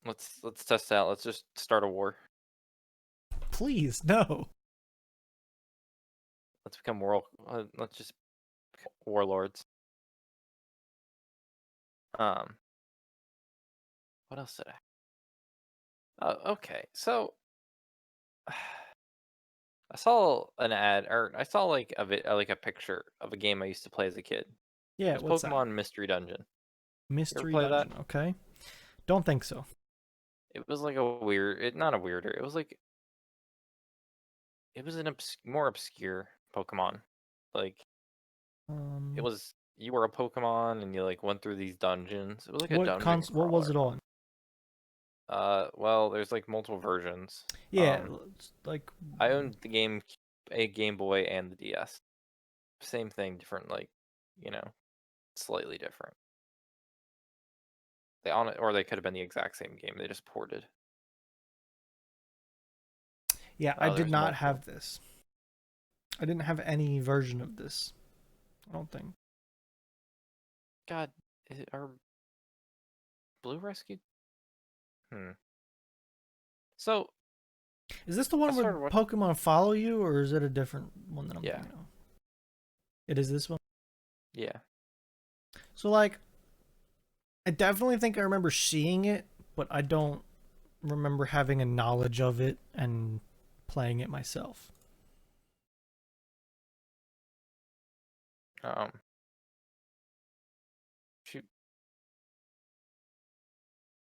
Let's test it out. Let's just start a war. Please, no. Let's become world. Let's just become warlords. Um, what else did I? Oh, okay. So I saw an ad, or I saw like like a picture of a game I used to play as a kid. It Yeah, was what's that? Pokemon Mystery Dungeon. You ever Mystery play that? Dungeon, okay? Don't think so. It was like a not a weirder. It was like it was an more obscure Pokemon. Like it Um, was you were a Pokemon and you like went through these dungeons. It was like a dungeon what was crawler. it on? Well, there's like multiple versions. Yeah, like I owned a Game Boy and the DS. Same thing, different like, you know, slightly different. They on it, or they could have been the exact same game. They just ported. yeah, I Oh, did there's not multiple. have this. I didn't have any version of this. I don't think. God, are Blue Rescue? Hmm. So Is this the I one where started watching. Pokemon follow you, or is it a different one that I'm Yeah, thinking of? It is this one. yeah. So like, I definitely think I remember seeing it, but I don't remember having a knowledge of it and playing it myself. Um, shoot.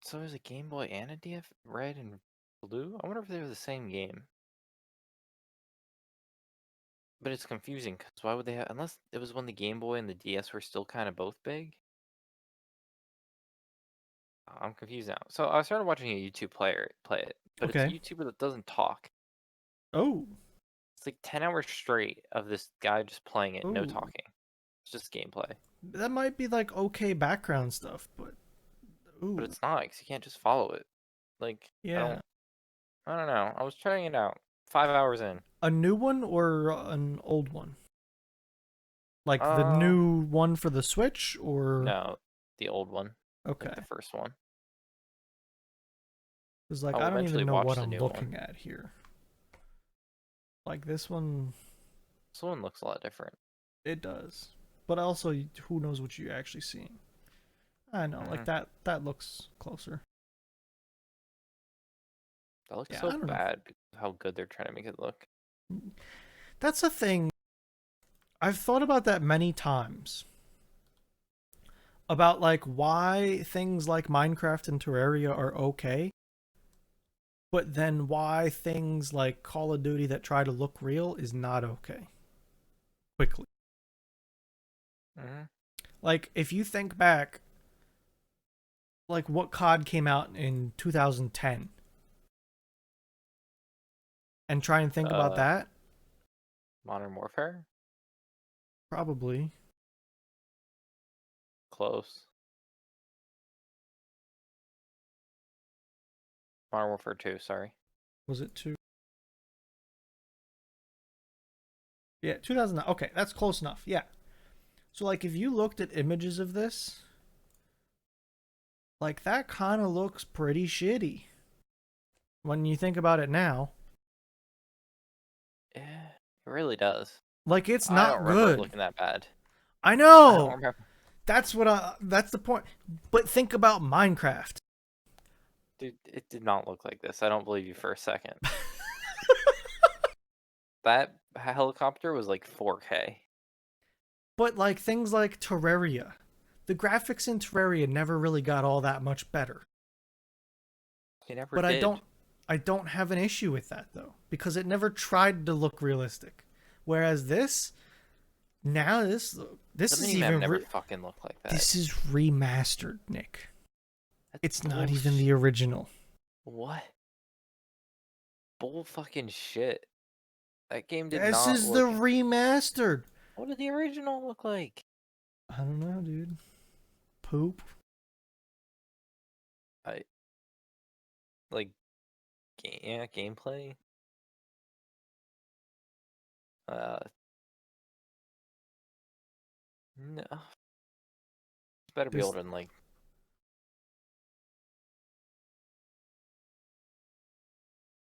So there's a Game Boy and a DF, red and blue. I wonder if they were the same game. But it's confusing because why would they have? Unless it was when the Game Boy and the DS were still kind of both big. I'm confused now. So I started watching a YouTube player play it, but it's a Okay. YouTuber that doesn't talk. Oh. It's like 10 hours straight of this guy just playing it, no Oh. talking. It's just gameplay. That might be like okay background stuff, but But ooh. it's not because you can't just follow it. Like Yeah. I don't know. I was trying it out. 5 hours in. A new one or an old one? Like the Uh, new one for the Switch or no, the old one, like the okay. first one. Cuz like I'll I don't eventually even know watch what the I'm new one. looking at here. Like this one This one looks a lot different. it does. But also who knows what you're actually seeing. I know, like Mm, that looks closer. that looks Yeah, so I don't know. bad because of how good they're trying to make it look. That's a thing. I've thought about that many times. About like why things like Minecraft and Terraria are okay, but then why things like Call of Duty that try to look real is not okay. Quickly. Hmm. Like if you think back like what COD came out in 2010 and try and think about Uh, that, Modern Warfare, probably close. Modern Warfare 2, sorry. was it two? Yeah, 2000. Okay, that's close enough. Yeah. So like if you looked at images of this, like that kind of looks pretty shitty when you think about it now. Yeah, it really does. Like it's I don't not remember it good. looking that bad. I I don't know. remember. That's the point. But think about Minecraft. Dude, it did not look like this. I don't believe you for a second. That helicopter was like 4K. But like things like Terraria. The graphics in Terraria never really got all that much better. It never But did. I don't have an issue with that though because it never tried to look realistic. Whereas this now The this is minimap even never fucking looked like that. this is remastered, Nick. That's It's not even bullshit. the original. What? Bull fucking shit. That game did This not is the look. remastered. What did the original look like? I don't know, dude. Poop. I like yeah, gameplay. Uh, no, better be This older than like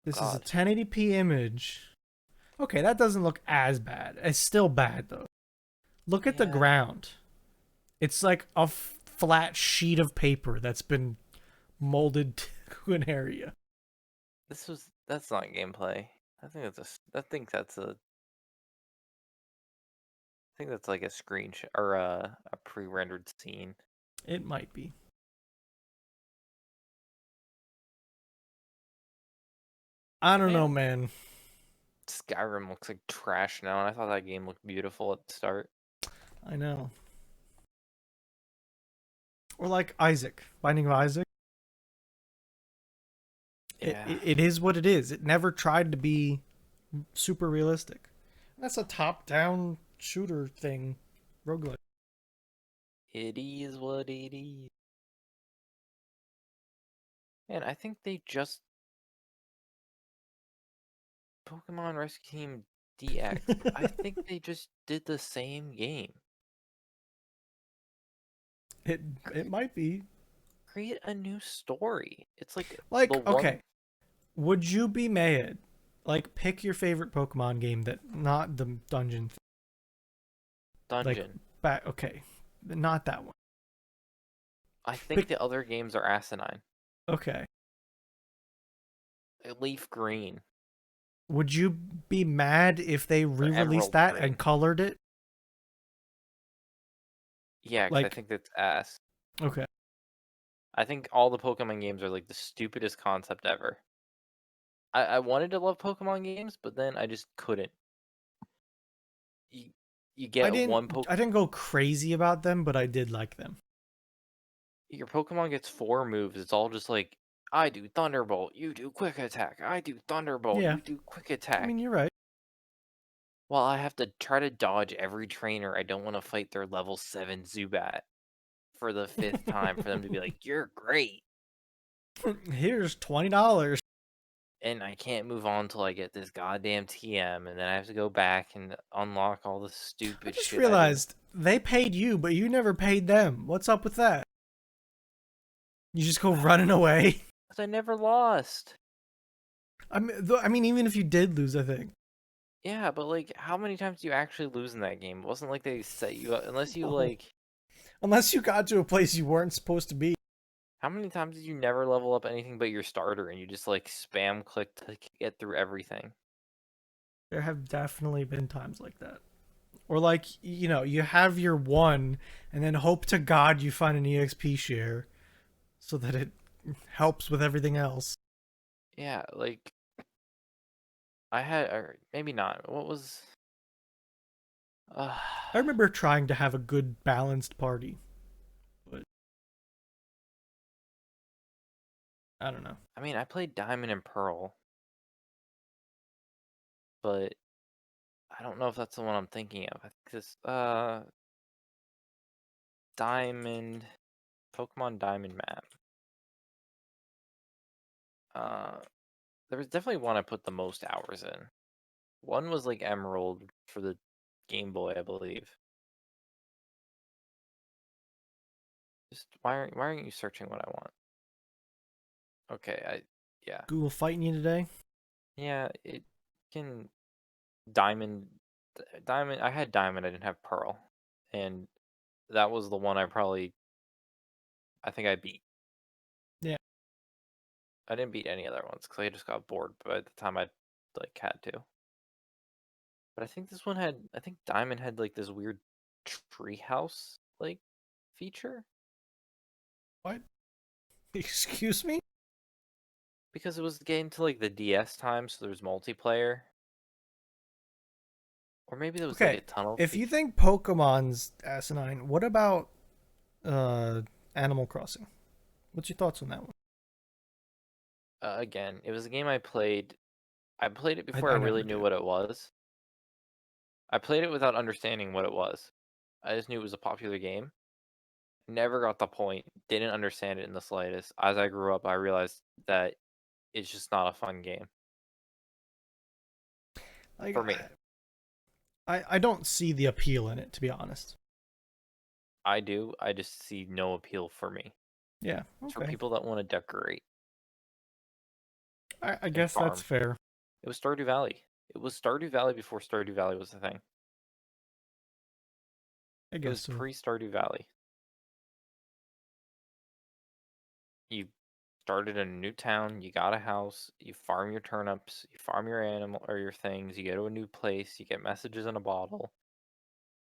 this is a God. 1080p image. Okay, that doesn't look as bad. It's still bad though. Look at the Yeah, ground. It's like a flat sheet of paper that's been molded to an area. that's not gameplay. I think that's like a screenshot or a pre-rendered scene. It might be. I But don't know, man, man. Skyrim looks like trash now, and I thought that game looked beautiful at the start. I know. Or like Isaac, Binding of Isaac. It, Yeah, it, it is what it is. It never tried to be super realistic. That's a top-down shooter thing, roguelike. it is what it is. And I think they just Pokemon Rescue Team DX. I think they just did the same game. it Cre- might be Create a new story. It's like the like, one okay, would you be mad? Like, pick your favorite Pokemon game that not the dungeon. Like, dungeon. back. Okay, not that one. I think Pick. the other games are asinine. Okay. Leaf Green Would you be mad if they or re-released Emerald that and Green. colored it? Yeah, because I Like, think that's ass. okay. I think all the Pokemon games are like the stupidest concept ever. I wanted to love Pokemon games, but then I just couldn't. You, you I get didn't one Poke. I didn't go crazy about them, but I did like them. Your Pokemon gets 4 moves. It's all just like, I do Thunderbolt, you do Quick Attack. I do Thunderbolt, Yeah. you do Quick I mean, Attack. you're right. While I have to try to dodge every trainer, I don't want to fight their level 7 Zubat for the 5th time for them to be like, you're great. Here's $20. And I can't move on till I get this goddamn TM, and then I have to go back and unlock all the I stupid just shit I didn't. realized they paid you, but you never paid them. What's up with that? You just go running away. Because I never lost. I mean, even if you did lose, I think. Yeah, but like, how many times do you actually lose in that game? It wasn't like they set you up, unless you No. like. Unless you got to a place you weren't supposed to be. How many times did you never level up anything but your starter and you just like spam click to get through everything? There have definitely been times like that. Or like, you have your one and then hope to God you find an EXP share so that it helps with everything else. Yeah, like I had, or maybe not. What was? Uh, I remember trying to have a good balanced party, but I don't know. I mean, I played Diamond and Pearl, but I don't know if that's the one I'm thinking of. I think this Diamond, Pokemon Diamond map. Uh, there was definitely one I put the most hours in. One was like Emerald for the Game Boy, I believe. Just why aren't you searching what I want? Okay, yeah. Google fighting you today? Yeah, it can Diamond Diamond I had Diamond, I didn't have Pearl. And that was the one I think I beat. Yeah. I didn't beat any other ones because I just got bored by the time I like had to. But I think Diamond had like this weird treehouse like feature What? Excuse me? because it was getting to like the DS time, so there was multiplayer. Or maybe there was like Okay, a tunnel if you feature. think Pokemon's asinine, what about uh Animal Crossing? What's your thoughts on that one? Again, it was a game I played. I played it I, before I I really never knew did. what it was. I played it without understanding what it was. I just knew it was a popular game. Never got the point. Didn't understand it in the slightest. As I grew up, I realized that it's just not a fun game Like for me. I don't see the appeal in it, to be honest. I do. I just see no appeal for me. Yeah, It's for okay. people that want to decorate I and guess that's farm. fair. It was Stardew Valley. It was Stardew Valley before Stardew Valley was a thing. I It guess was so. pre Stardew Valley. You started in a new town, you got a house, you farm your turnips, you farm your animal or your things, you go to a new place, you get messages in a bottle,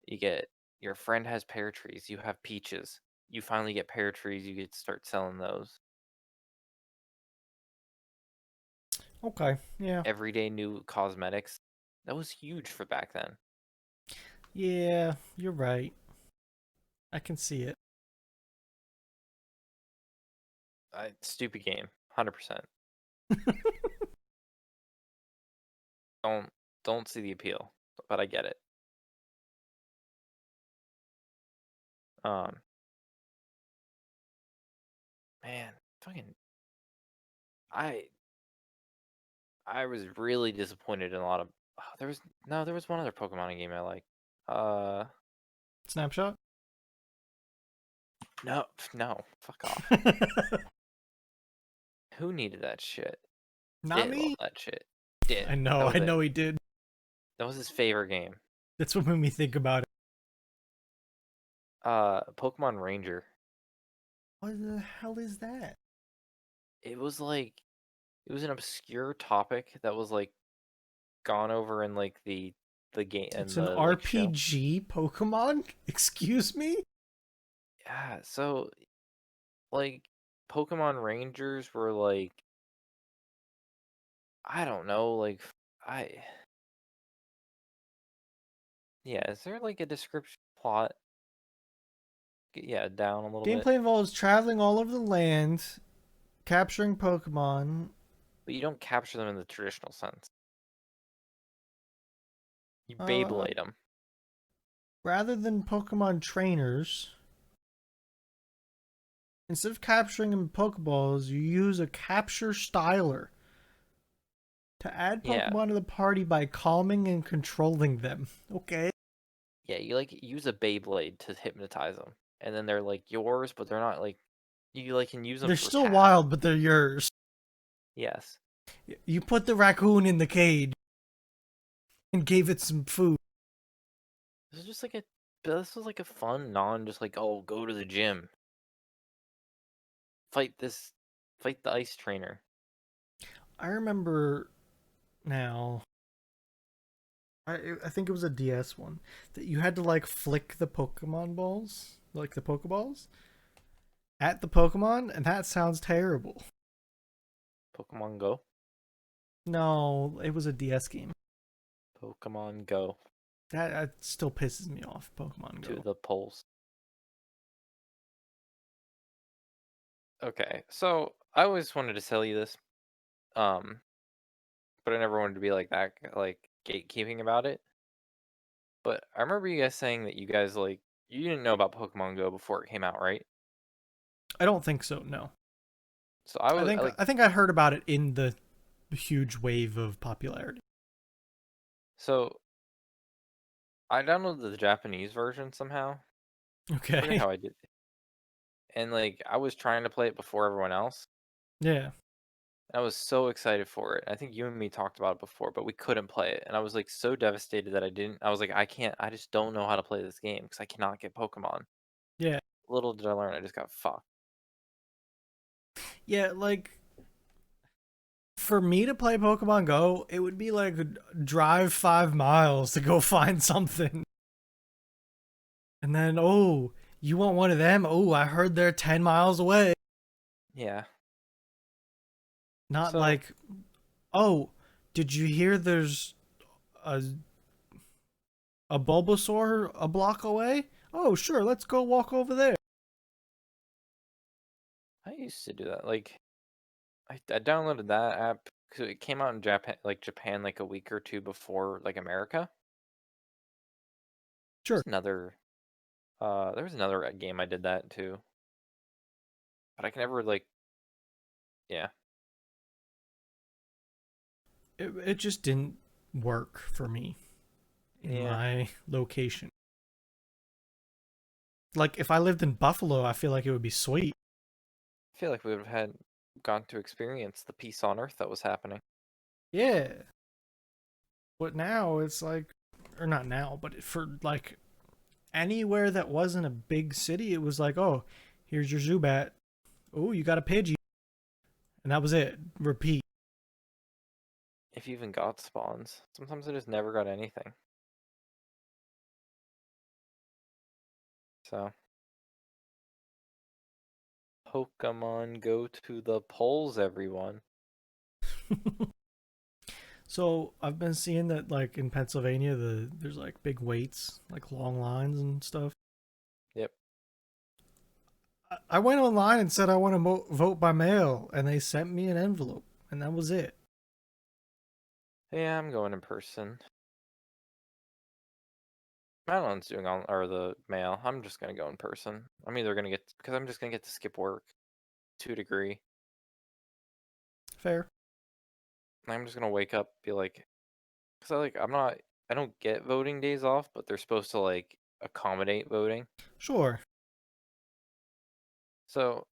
you get your friend has pear trees, you have peaches. You finally get pear trees, you get to start selling those. Okay, yeah. Everyday new cosmetics. That was huge for back then. Yeah, you're right. I can see it. Stupid game, 100%. Don't don't see the appeal, but I get it. Um, man, fucking, I I was really disappointed in a lot of. Oh, there was no, there was one other Pokemon game I like. Uh, Snapshot? no, no, fuck off. Who needed that shit? Not Didn't love me. that shit. Didn't. That I was it. know he did. That was his favorite game. That's what made me think about it. Pokemon Ranger. What the hell is that? It was like it was an obscure topic that was like gone over in like the game and It's an the like show. RPG Pokemon? Excuse me? Yeah, so like Pokemon Rangers were like I don't know, like I yeah, is there like a description plot? Yeah, down a little bit. Gameplay involves traveling all over the land, capturing Pokemon. But you don't capture them in the traditional sense. You Uh, Beyblade them. Rather than Pokemon trainers, instead of capturing them in Pokeballs, you use a capture styler to add Yeah, Pokemon to the party by calming and controlling them. Okay. yeah, you like use a Beyblade to hypnotize them, and then they're like yours, but they're not like you like can use them They're for still tasks. wild, but they're yours. Yes, You put the raccoon in the cage and gave it some food. this is just like a this was like a fun non just like oh go to the gym fight this fight the ice trainer. I remember now. I think it was a DS one that you had to like flick the Pokemon balls, like the Pokeballs, at the Pokemon, and that sounds terrible. Pokemon Go, No, it was a DS game. Pokemon Go That still pisses me off. Pokemon to Go. the polls. Okay, so I always wanted to tell you this, um, but I never wanted to be like that, like gatekeeping about it. But I remember you guys saying that you guys like you didn't know about Pokemon Go before it came out, right? I don't think so. No, So I I was I, think like I think I heard about it in the huge wave of popularity. so I downloaded the Japanese version somehow. I forget Okay. how I did it. And like I was trying to play it before everyone else. Yeah. I was so excited for it. I think you and me talked about it before, but we couldn't play it. And I was like so devastated that I didn't. I was like, I can't. I just don't know how to play this game because I cannot get Pokemon. Yeah. Little did I learn, I just got fucked. Yeah. Like for me to play Pokemon Go, it would be like drive 5 miles to go find something. And then, oh, you want one of them? Oh, I heard they're 10 miles away. Yeah. Not So like, oh, did you hear there's a, a Bulbasaur a block away? Oh, sure, let's go walk over there. I used to do that. Like I downloaded that app because it came out in Japan like a week or two before like America. Sure. There's another there was another game I did that too, but I can never like yeah It just didn't work for me in yeah. my location. Like, if I lived in Buffalo, I feel like it would be sweet. I feel like we would have had gone to experience the peace on Earth that was happening. Yeah. But now it's like, or not now, but for like anywhere that wasn't a big city, it was like, oh, here's your Zubat. Oh, you got a Pidgey. And that was it. Repeat. If you even got spawns, sometimes I just never got anything. So Pokemon go to the polls, everyone. So I've been seeing that like in Pennsylvania, there's like big waits, like long lines and stuff. Yep. I went online and said I want to vote by mail, and they sent me an envelope, and that was it. Yeah, I'm going in person. Madeline's doing on or the mail. I'm just gonna go in person. I'm either gonna get because I'm just gonna get to skip work to a degree. Fair. I'm just gonna wake up, be like, because I don't get voting days off, but they're supposed to like accommodate voting. Sure. So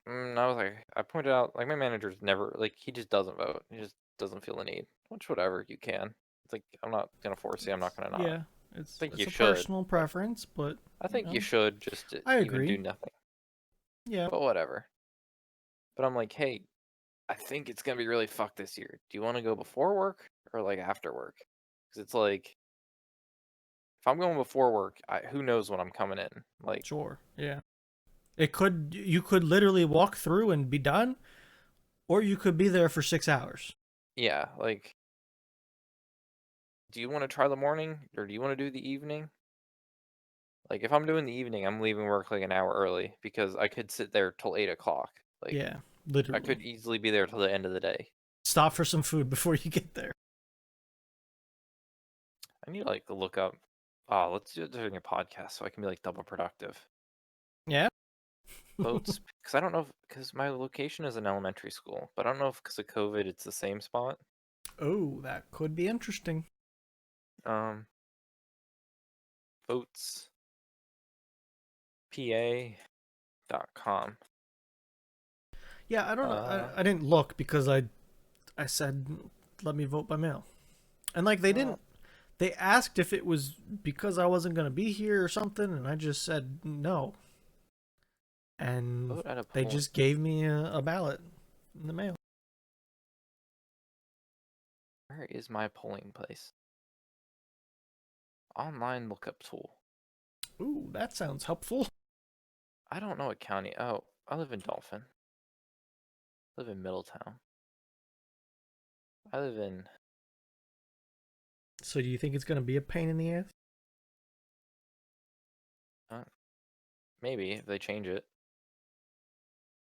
I was like, I pointed out like my manager's never like he just doesn't vote. He just doesn't feel the need. Which whatever you can. It's like I'm not gonna force you. I'm not gonna not. Yeah, I think it's you a should. personal Like preference, but I you think you know, should just to I even agree. do nothing. Yeah, But whatever. But I'm like, hey, I think it's gonna be really fucked this year. Do you want to go before work or like after work? Because it's like if I'm going before work, who knows when I'm coming in? Like, sure. Yeah. You could literally walk through and be done, or you could be there for 6 hours. yeah, like, do you want to try the morning or do you want to do the evening? Like, if I'm doing the evening, I'm leaving work like an hour early because I could sit there till 8 o'clock. Like, Yeah, I literally. could easily be there till the end of the day. Stop for some food before you get there. I need to like look up. Oh, let's do it during a podcast so I can be like double productive. Yeah. Votes because I don't know because my location is an elementary school, but I don't know if because of COVID it's the same spot. Oh, that could be interesting. Um, votes pa.com. Yeah, I don't know. Uh, I didn't look because I said let me vote by mail, and like they well, didn't. They asked if it was because I wasn't gonna be here or something, and I just said no. And vote at a they polling. just gave me a ballot in the mail. Where is my polling place? Online lookup tool. Ooh, that sounds helpful. I don't know what county. Oh, I live in Dolphin. I live in Middletown. I live in. So do you think it's gonna be a pain in the ass? Uh, maybe if they change it.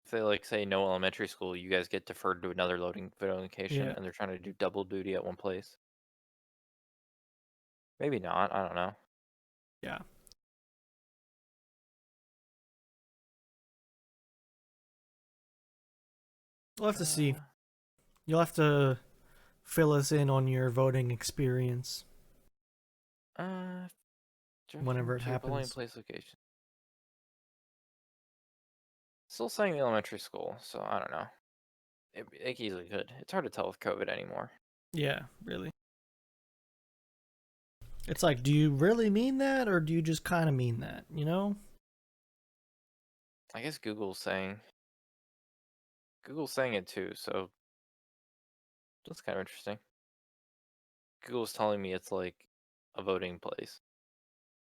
If they like say no elementary school, you guys get deferred to another voting location, Yeah, and they're trying to do double duty at one place. Maybe not. I don't know. yeah. We'll have to see. Uh, You'll have to fill us in on your voting experience uh, whenever direction it to polling happens. place location. Still saying elementary school, so I don't know. It easily could. It's hard to tell with COVID anymore. Yeah, really. It's like, do you really mean that, or do you just kind of mean that? You know? I guess Google's saying it too, so that's kind of interesting. Google's telling me it's like a voting place.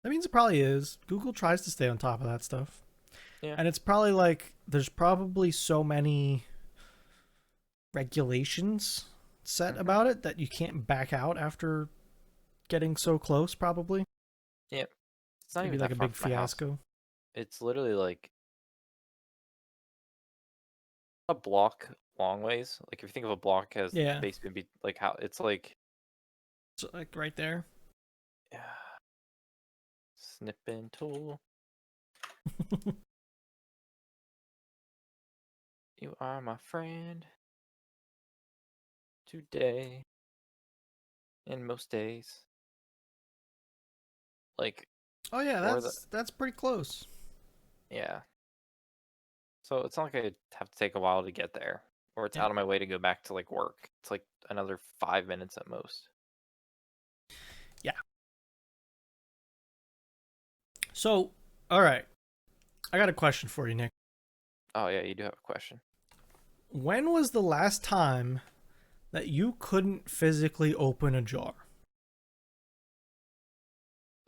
That means it probably is. Google tries to stay on top of that stuff. Yeah. And it's probably like there's probably so many regulations set Mhm. about it that you can't back out after getting so close, probably. Yep. It's not It'd be even like that a far big from my house. fiasco. It's literally like a block long ways. Like if you think of a block as Yeah. basically be like how it's like So, like right there. snipping tool. You are my friend today and most days. Like Oh yeah, or the that's pretty close. yeah. So it's not like I have to take a while to get there, or it's Yeah. out of my way to go back to like work. It's like another 5 minutes at most. Yeah. So, all right. I got a question for you, Nick. Oh yeah, you do have a question. When was the last time that you couldn't physically open a jar?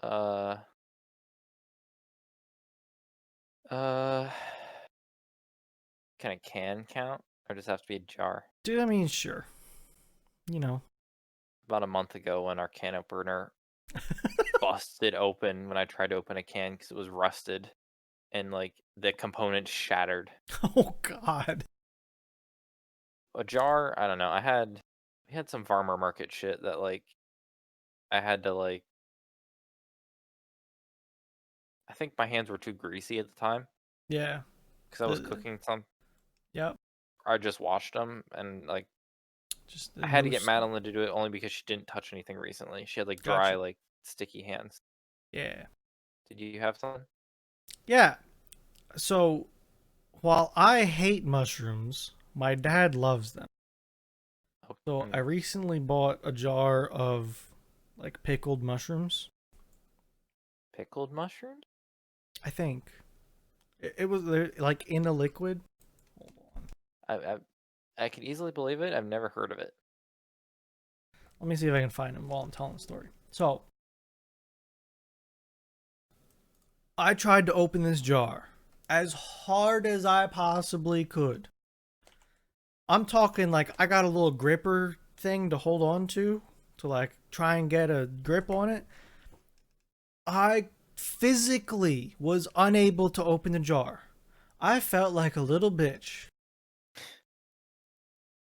Uh, uh, can a can count, or does it have to be a jar? Dude, I mean, sure. you know. about a month ago when our can opener busted open when I tried to open a can because it was rusted and like the components shattered. Oh God. A jar, I don't know. We had some farmer market shit that like I had to like I think my hands were too greasy at the time Yeah. because I was The cooking some. Yep. I just washed them and like Just I the had to no. get Madeline to do it only because she didn't touch anything recently. She had like dry, Gotcha. like sticky hands. Yeah. Did you have some? Yeah. So while I hate mushrooms, my dad loves them. Oh, So I recently bought a jar of like pickled mushrooms. pickled mushrooms? I think it was like in a liquid. Hold on. I, I I could easily believe it. I've never heard of it. Let me see if I can find them while I'm telling the story. So I tried to open this jar as hard as I possibly could. I'm talking like I got a little gripper thing to hold on to like try and get a grip on it. I physically was unable to open the jar. I felt like a little bitch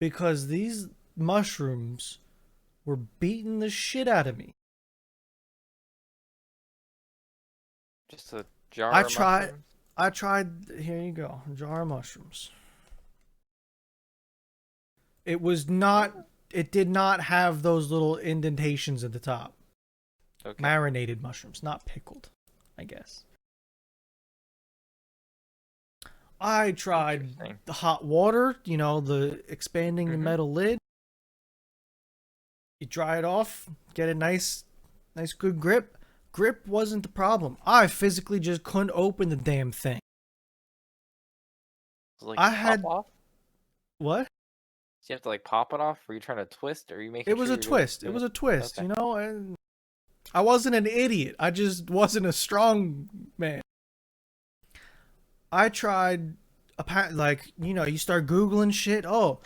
because these mushrooms were beating the shit out of me. Just a I jar of tried mushrooms? I tried here you go, a jar of mushrooms. It was not it did not have those little indentations at the top. Okay. Marinated mushrooms, not pickled, I guess. I tried Interesting. the hot water, the expanding the Mm-hmm. metal lid. You dry it off, get a nice good grip. Grip wasn't the problem. I physically just couldn't open the damn thing. So like I pop had off? what? So you have to like pop it off? Were you trying to twist? Or are you It making was sure a you're doing twist. It doing was it? a twist, Okay. and I wasn't an idiot. I just wasn't a strong man. I tried like you start googling shit. Oh,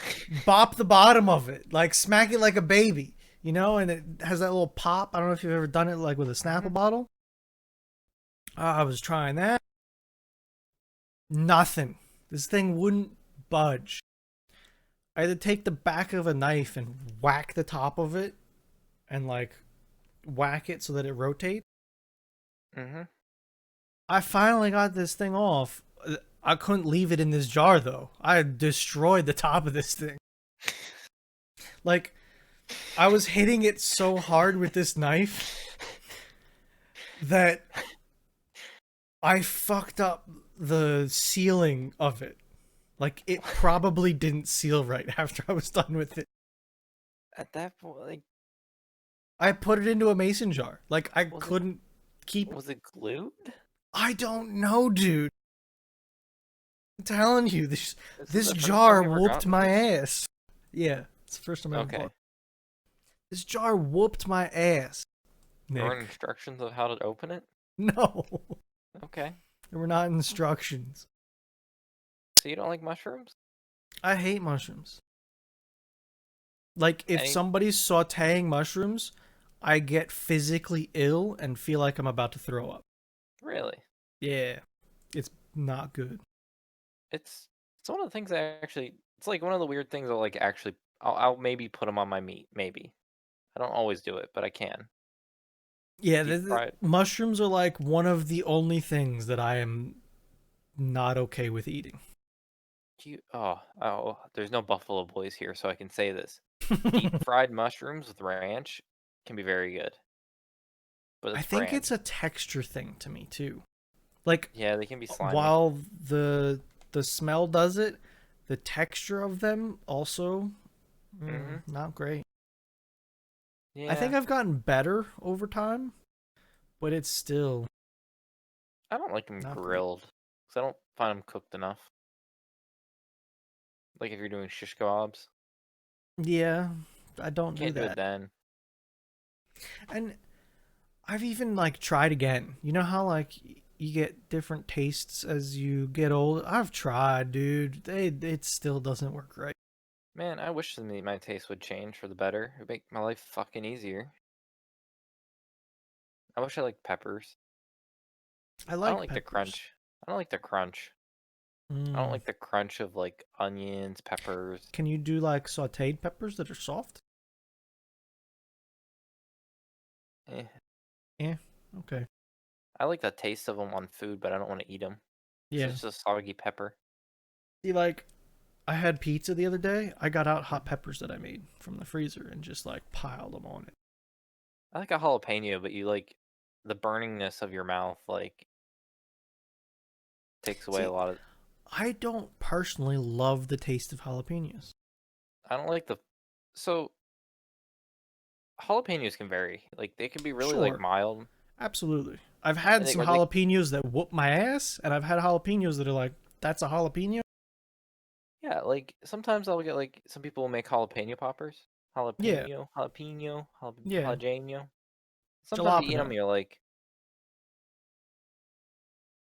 bop the bottom of it, like smack it like a baby, and it has that little pop. I don't know if you've ever done it like with a Mm-hmm. Snapple bottle. I was trying that. Nothing. This thing wouldn't budge. I had to take the back of a knife and whack the top of it and like whack it so that it rotates. Mm-hmm. I finally got this thing off. I couldn't leave it in this jar though. I destroyed the top of this thing. Like I was hitting it so hard with this knife that I fucked up the sealing of it. Like it probably didn't seal right after I was done with it. At that point, like, I put it into a mason jar. Like I was it couldn't keep was it glued? I don't know, dude. I'm telling you, this This is this the first time jar you ever whooped gotten my this? ass. Yeah, it's the first time I ever Okay. bought. This jar whooped my ass, There weren't Nick. instructions of how to open it? No, Okay. there were not instructions. So you don't like mushrooms? I hate mushrooms. Like if Any somebody's sautéing mushrooms, I get physically ill and feel like I'm about to throw up. really? Yeah, it's not good. It's one of the things I actually it's like one of the weird things I'll like actually I'll maybe put them on my meat, maybe. I don't always do it, but I can. Yeah, Deep fried. mushrooms are like one of the only things that I am not okay with eating. There's no Buffalo Boys here, so I can say this. Deep fried mushrooms with ranch can be very good, but I it's think bland. it's a texture thing to me too. Like Yeah, they can be slimy. while the smell does it, the texture of them also Mm-hmm. not great. I think Yeah, I've gotten better over time, but it's still I don't like them not great. grilled because I don't find them cooked enough. Like if you're doing shish kebabs, Yeah, I don't do can't do it that. then. And I've even like tried again. You know how like you get different tastes as you get older? I've tried, dude. It still doesn't work right. Man, I wish my taste would change for the better. It'd make my life fucking easier. I wish I liked peppers. I I don't like like the peppers. crunch. I don't like the crunch. I don't Mm. like the crunch of like onions, peppers. Can you do like sautéed peppers that are soft? Eh. Yeah. Okay. I like the taste of them on food, but I don't want to eat them. It's Yeah. just a soggy pepper. See, like I had pizza the other day. I got out hot Mhm. peppers that I made from the freezer and just like piled them on it. I like a jalapeno, but you like the burningness of your mouth like takes away a See, lot of. I don't personally love the taste of jalapenos. I don't like the. So jalapenos can vary. Like they can be really like Sure, mild, absolutely. I've had and they some or they jalapenos that whoop my ass, and I've had jalapenos that are like, that's a jalapeno? yeah. Like sometimes I'll get like some people will make jalapeno poppers. Yeah, yeah. Jalapeno. Sometimes you eat them, Jalapeno. you're like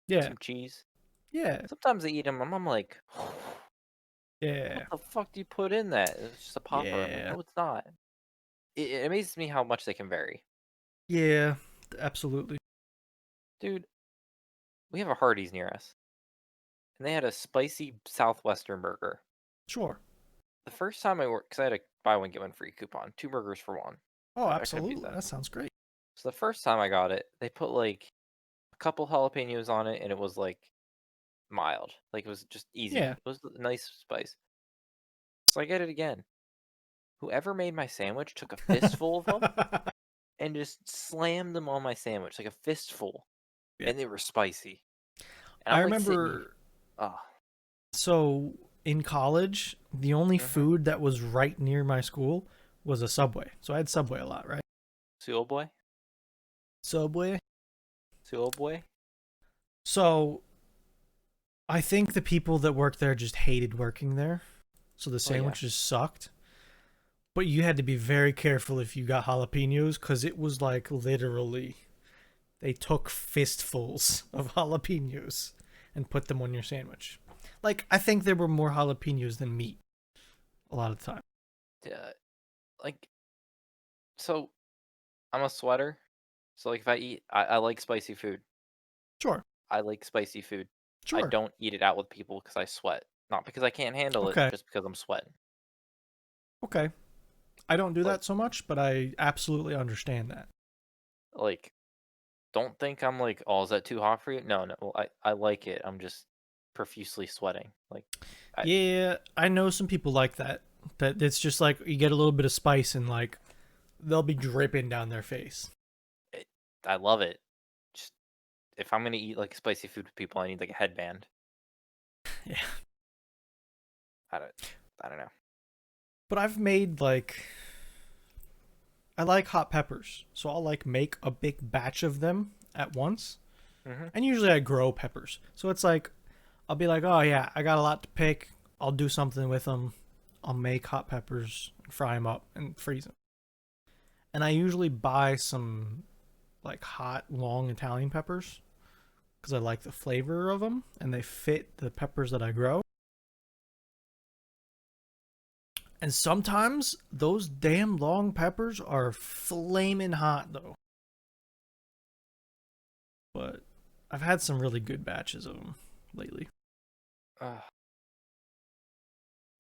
Yeah, some cheese. yeah, Sometimes I eat them, I'm like, what yeah, the fuck do you put in that? It's just a popper. I'm like, yeah, no, it's not. It amazes me how much they can vary. yeah, absolutely. Dude, we have a Hardee's near us, and they had a spicy Southwestern burger. Sure. The first time I worked, because I had a buy one, get one free coupon, two burgers for one. Oh, I couldn't beat absolutely. that. That sounds great. So the first time I got it, they put like a couple jalapenos on it, and it was like mild. Like it was just easy. Yeah. It was a nice spice. So I get it again. Whoever made my sandwich took a fistful of them and just slammed them on my sandwich, like a fistful, Yeah. and they were spicy. And I I'm like sitting here, remember, oh, so in college, the only mm-hmm. food that was right near my school was a Subway. So I had Subway a lot, right? Suo boy, Subway. Suo boy. So I think the people that worked there just hated working there. So the Oh yeah, sandwiches sucked. But you had to be very careful if you got jalapenos because it was like literally they took fistfuls of jalapenos and put them on your sandwich. Like, I think there were more jalapenos than meat a lot of the time. yeah. Like so, I'm a sweater. So like if I eat, I like spicy food. Sure, I like spicy food. I sure. don't eat it out with people because I sweat, not because I can't handle it, Okay, just because I'm sweating. okay. I don't do Like that so much, but I absolutely understand that. like don't think I'm like, oh, is that too hot for you? No, no. Well, I like it. I'm just profusely sweating. Like, I Yeah, I know some people like that. That it's just like you get a little bit of spice and like they'll be dripping down their face. it, I love it. Just if I'm gonna eat like spicy food with people, I need like a headband. Yeah. I don't I don't know. But I've made like I like hot peppers, so I'll like make a big batch of them at once. Hmm. And usually I grow peppers. So it's like I'll be like, "Oh yeah, I got a lot to pick. I'll do something with them. I'll make hot peppers, fry them up and freeze them." And I usually buy some like hot long Italian peppers because I like the flavor of them and they fit the peppers that I grow. And sometimes those damn long peppers are flaming hot though. But I've had some really good batches of them lately.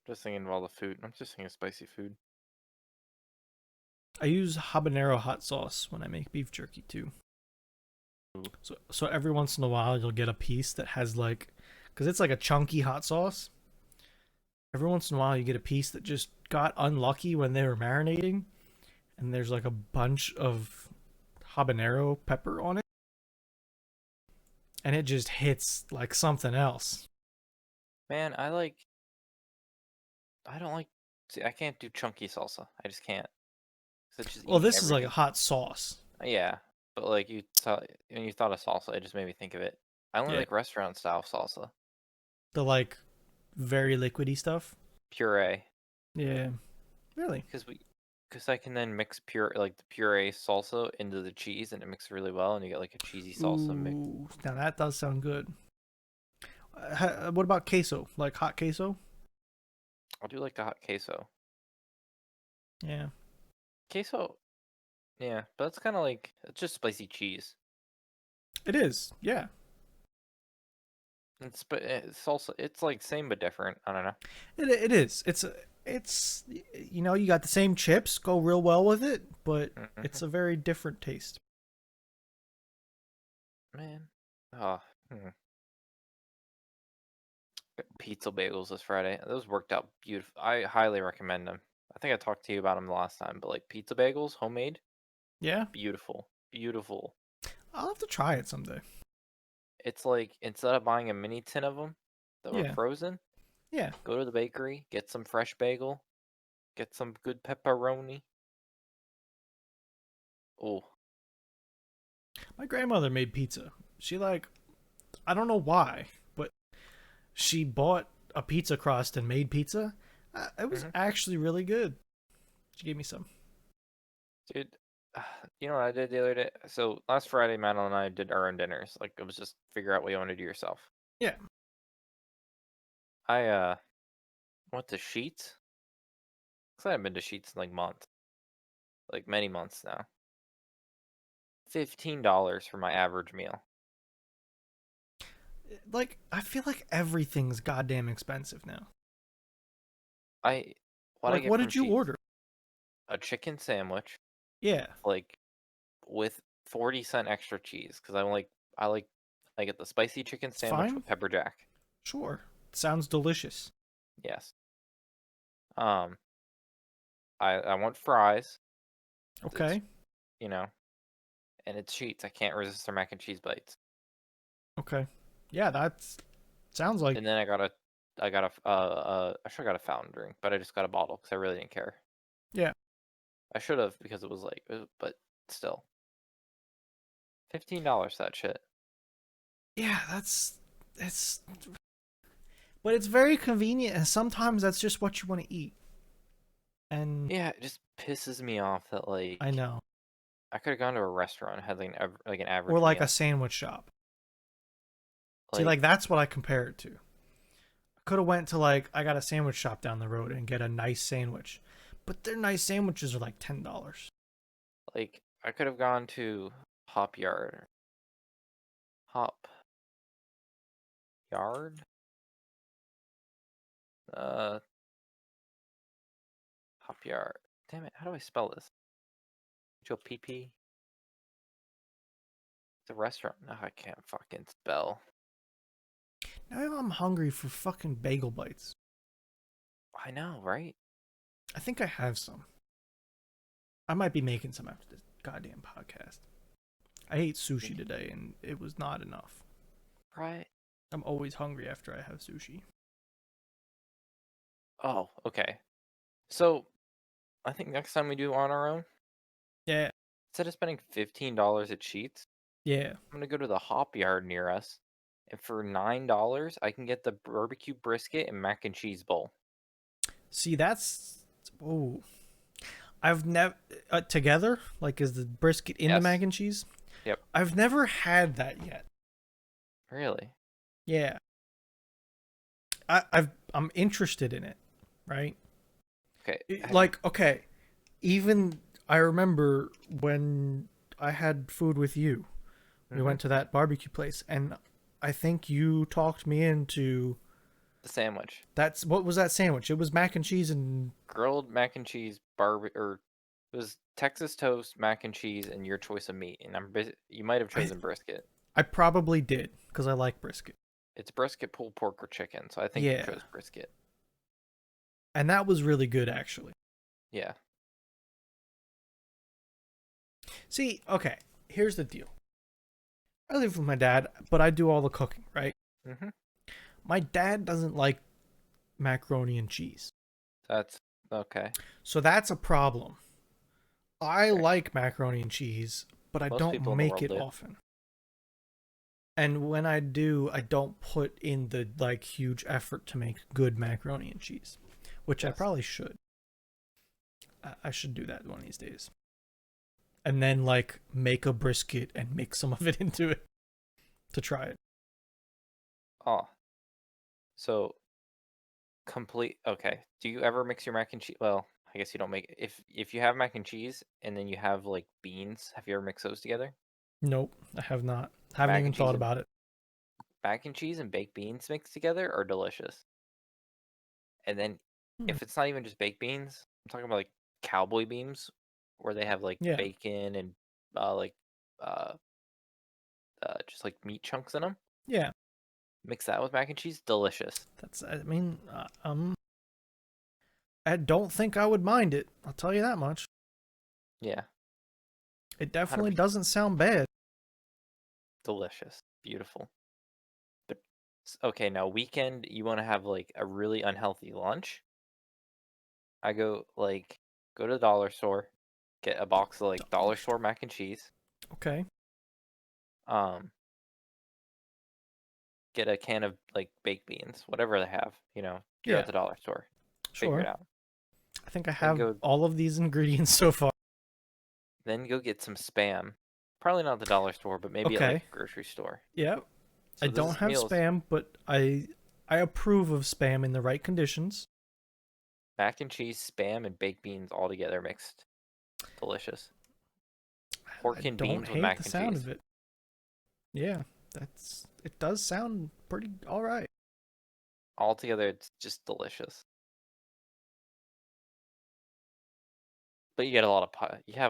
Just thinking of all the food. I'm just thinking of spicy food. I use habanero hot sauce when I make beef jerky too. Ooh. So every once in a while you'll get a piece that has like, because it's like a chunky hot sauce. Every once in a while you get a piece that just got unlucky when they were marinating, and there's like a bunch of habanero pepper on it, and it just hits like something else. Man, I don't like. See, I can't do chunky salsa. I just can't. 'Cause it's just Well, eating this is like a everything. hot sauce. Yeah, but like when you thought of salsa, it just made me think of it. I only Yeah, like restaurant style salsa, the like very liquidy stuff. puree, Yeah, really. because I can then mix pure like the puree salsa into the cheese, and it mixes really well, and you get like a cheesy salsa mix. Ooh, now that does sound good. What about queso? Like hot queso? I do like the hot queso. Yeah. Queso, yeah, but it's kind of like it's just spicy cheese. It is. Yeah. It's also it's like same but different. I don't know. It is. It's you got the same chips, go real well with it, but it's Hmm. a very different taste. Man, oh, pizza bagels this Friday. Those worked out beautiful. I highly recommend them. I think I talked to you about them the last time, but like pizza bagels, homemade, Yeah. beautiful, beautiful. I'll have to try it someday. It's like instead of buying a mini tin of them that were Yeah. frozen, Yeah. go to the bakery, get some fresh bagel, get some good pepperoni. Oh, My grandmother made pizza. She like I don't know why, but she bought a pizza crust and made pizza. It was hmm actually really good. She gave me some. dude. You know what I did the other day? So last Friday, Madeline and I did our own dinners. Like it was just figure out what you want to do yourself. Yeah. I went to Sheets. Cause I haven't been to Sheets in like months, like many months now. $15 for my average meal. Like I feel like everything's goddamn expensive now. I what I Like get what from did you Sheets? order? A chicken sandwich, Yeah. like with 40-cent extra cheese, because I like I get the spicy chicken It's sandwich fine. with pepper jack. Sure. Sounds delicious. Yes. Um, I want fries. It's Okay. you know, and it's Sheets. I can't resist their mac and cheese bites. Okay. Yeah, that's sounds like And then I got I should have got a fountain drink, but I just got a bottle because I really didn't care. yeah. I should have because it was like, but still, $15 that shit. Yeah, it's but it's very convenient and sometimes that's just what you want to eat. And Yeah, it just pisses me off that I like know. I could have gone to a restaurant and had like like an Or average like a meal. sandwich shop. See, Like like that's what I compare it to. I could have went to like I got a sandwich shop down the road and get a nice sandwich. But their nice sandwiches are like $10. like I could have gone to Hop Yard. Hop Yard? Uh Hop Yard. Damn it, how do I spell this? H-O-P-P? It's a restaurant. No, I can't fucking spell. Now I'm hungry for fucking bagel bites. I know, right? I think I have some. I might be making some after this goddamn podcast. I ate sushi today and it was not enough. Right. I'm always hungry after I have sushi. Oh, okay. So I think next time we do on our own, Yeah, instead of spending $15 at Sheets, yeah. I'm gonna go to the Hop Yard near us, and for $9, I can get the barbecue brisket and mac and cheese bowl. See, that's oh, I've never together like is the brisket in the mac Yes. and cheese. Yep. I've never had that yet. Really? Yeah, I'm interested in it, right? Okay. Have you? Like okay, even I remember when I had food with you. We Mm-hmm. went to that barbecue place, and I think you talked me into The sandwich, that's what was that sandwich? It was mac and cheese and grilled mac and cheese or it was Texas toast, mac and cheese, and your choice of meat. And you might have I chosen brisket. I probably did because I like brisket. It's brisket, pulled pork, or chicken. So I think you Yeah, chose brisket. and that was really good actually. Yeah. See, okay, here's the deal. I live with my dad, but I do all the cooking, right? Mm-hmm. My dad doesn't like macaroni and cheese. That's okay. So that's a problem. I Right. like macaroni and cheese, but I Most don't people in the make world it do. often. And when I do, I don't put in the like huge effort to make good macaroni and cheese, which I Yes. probably should. I should do that one of these days. And then like make a brisket and mix some of it into it to try it. Oh, so complete. Okay. Do you ever mix your mac and cheese? Well, I guess you don't make it. If you have mac and cheese and then you have like beans, have you ever mixed those together? Nope, I have not. Haven't Mac even and cheese thought and about it. baked beans mixed together are delicious. And then Hmm. if it's not even just baked beans, I'm talking about like cowboy beans where they have like Yeah, bacon and like uh, just like meat chunks in them. yeah. Mix that with mac and cheese, delicious. That's. I mean, I don't think I would mind it. I'll tell you that much. Yeah, It definitely 100% doesn't sound bad. delicious, beautiful. But okay, now weekend you want to have like a really unhealthy lunch? I go to the dollar store, get a box of like dollar Dollars. store mac and cheese. Okay. Um, get a can of like baked beans, whatever they have. You're at Yeah. the dollar store. Figure it Sure. out. I think I Then have go all of these ingredients so far. then go get some spam. Probably not the dollar store, but maybe at like Okay. a grocery store. Yeah. I So don't this have meal is spam, but I approve of spam in the right conditions. mac and cheese, spam, and baked beans all together mixed. Delicious. I Pork and don't beans with hate the mac and sound cheese. of it. Yeah, it does sound pretty all right. All together, it's just delicious. But you have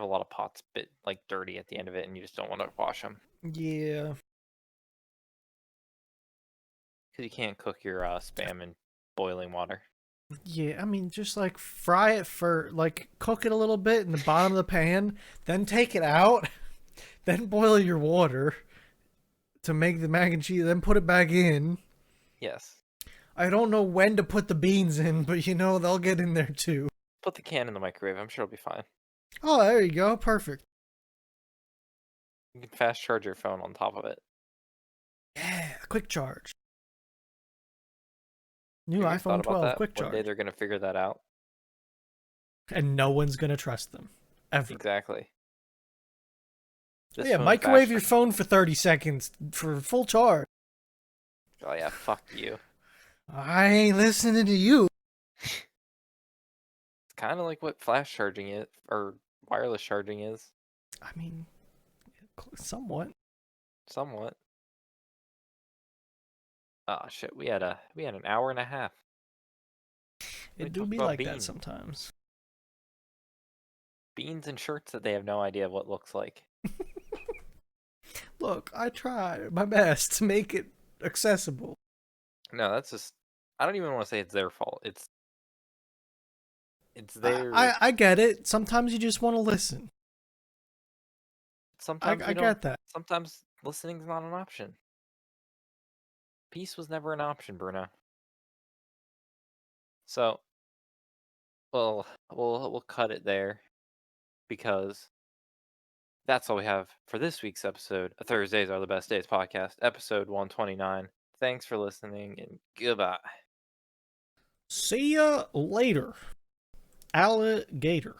a lot of pots bit like dirty at the end of it, and you just don't want to wash them Yeah. because you can't cook your spam in boiling water. Yeah, I mean, just like fry it for like cook it a little bit in the bottom of the pan, then take it out, then boil your water to make the mac and cheese, then put it back in. Yes. I don't know when to put the beans in, but they'll get in there too. Put the can in the microwave. I'm sure it'll be fine. Oh, there you go. Perfect. You can fast charge your phone on top of it. Yeah, quick charge. New Have you thought iPhone about 12 that? quick One day charge. they're gonna figure that out. And no one's going to trust them ever. Exactly. Oh, This yeah, phone fast. microwave your phone for 30 seconds for full charge. Oh yeah, fuck you. I ain't listening to you. It's kind of like what flash charging is or wireless charging is, I mean, somewhat. somewhat. Oh shit, we had an hour and a half. We It do talked be about like that beans, sometimes. beans and shirts that they have no idea what looks like. Look, I try my best to make it accessible. No, that's just. I don't even want to say it's their fault. It's I, their. I, I get it. Sometimes you just want to listen. Sometimes I we don't. get that. Sometimes listening's not an option. Peace was never an option, Bruno. So, well, we'll cut it there because that's all we have for this week's episode of Thursdays Are the Best Days podcast, episode 129. Thanks for listening and goodbye. See ya later, alligator.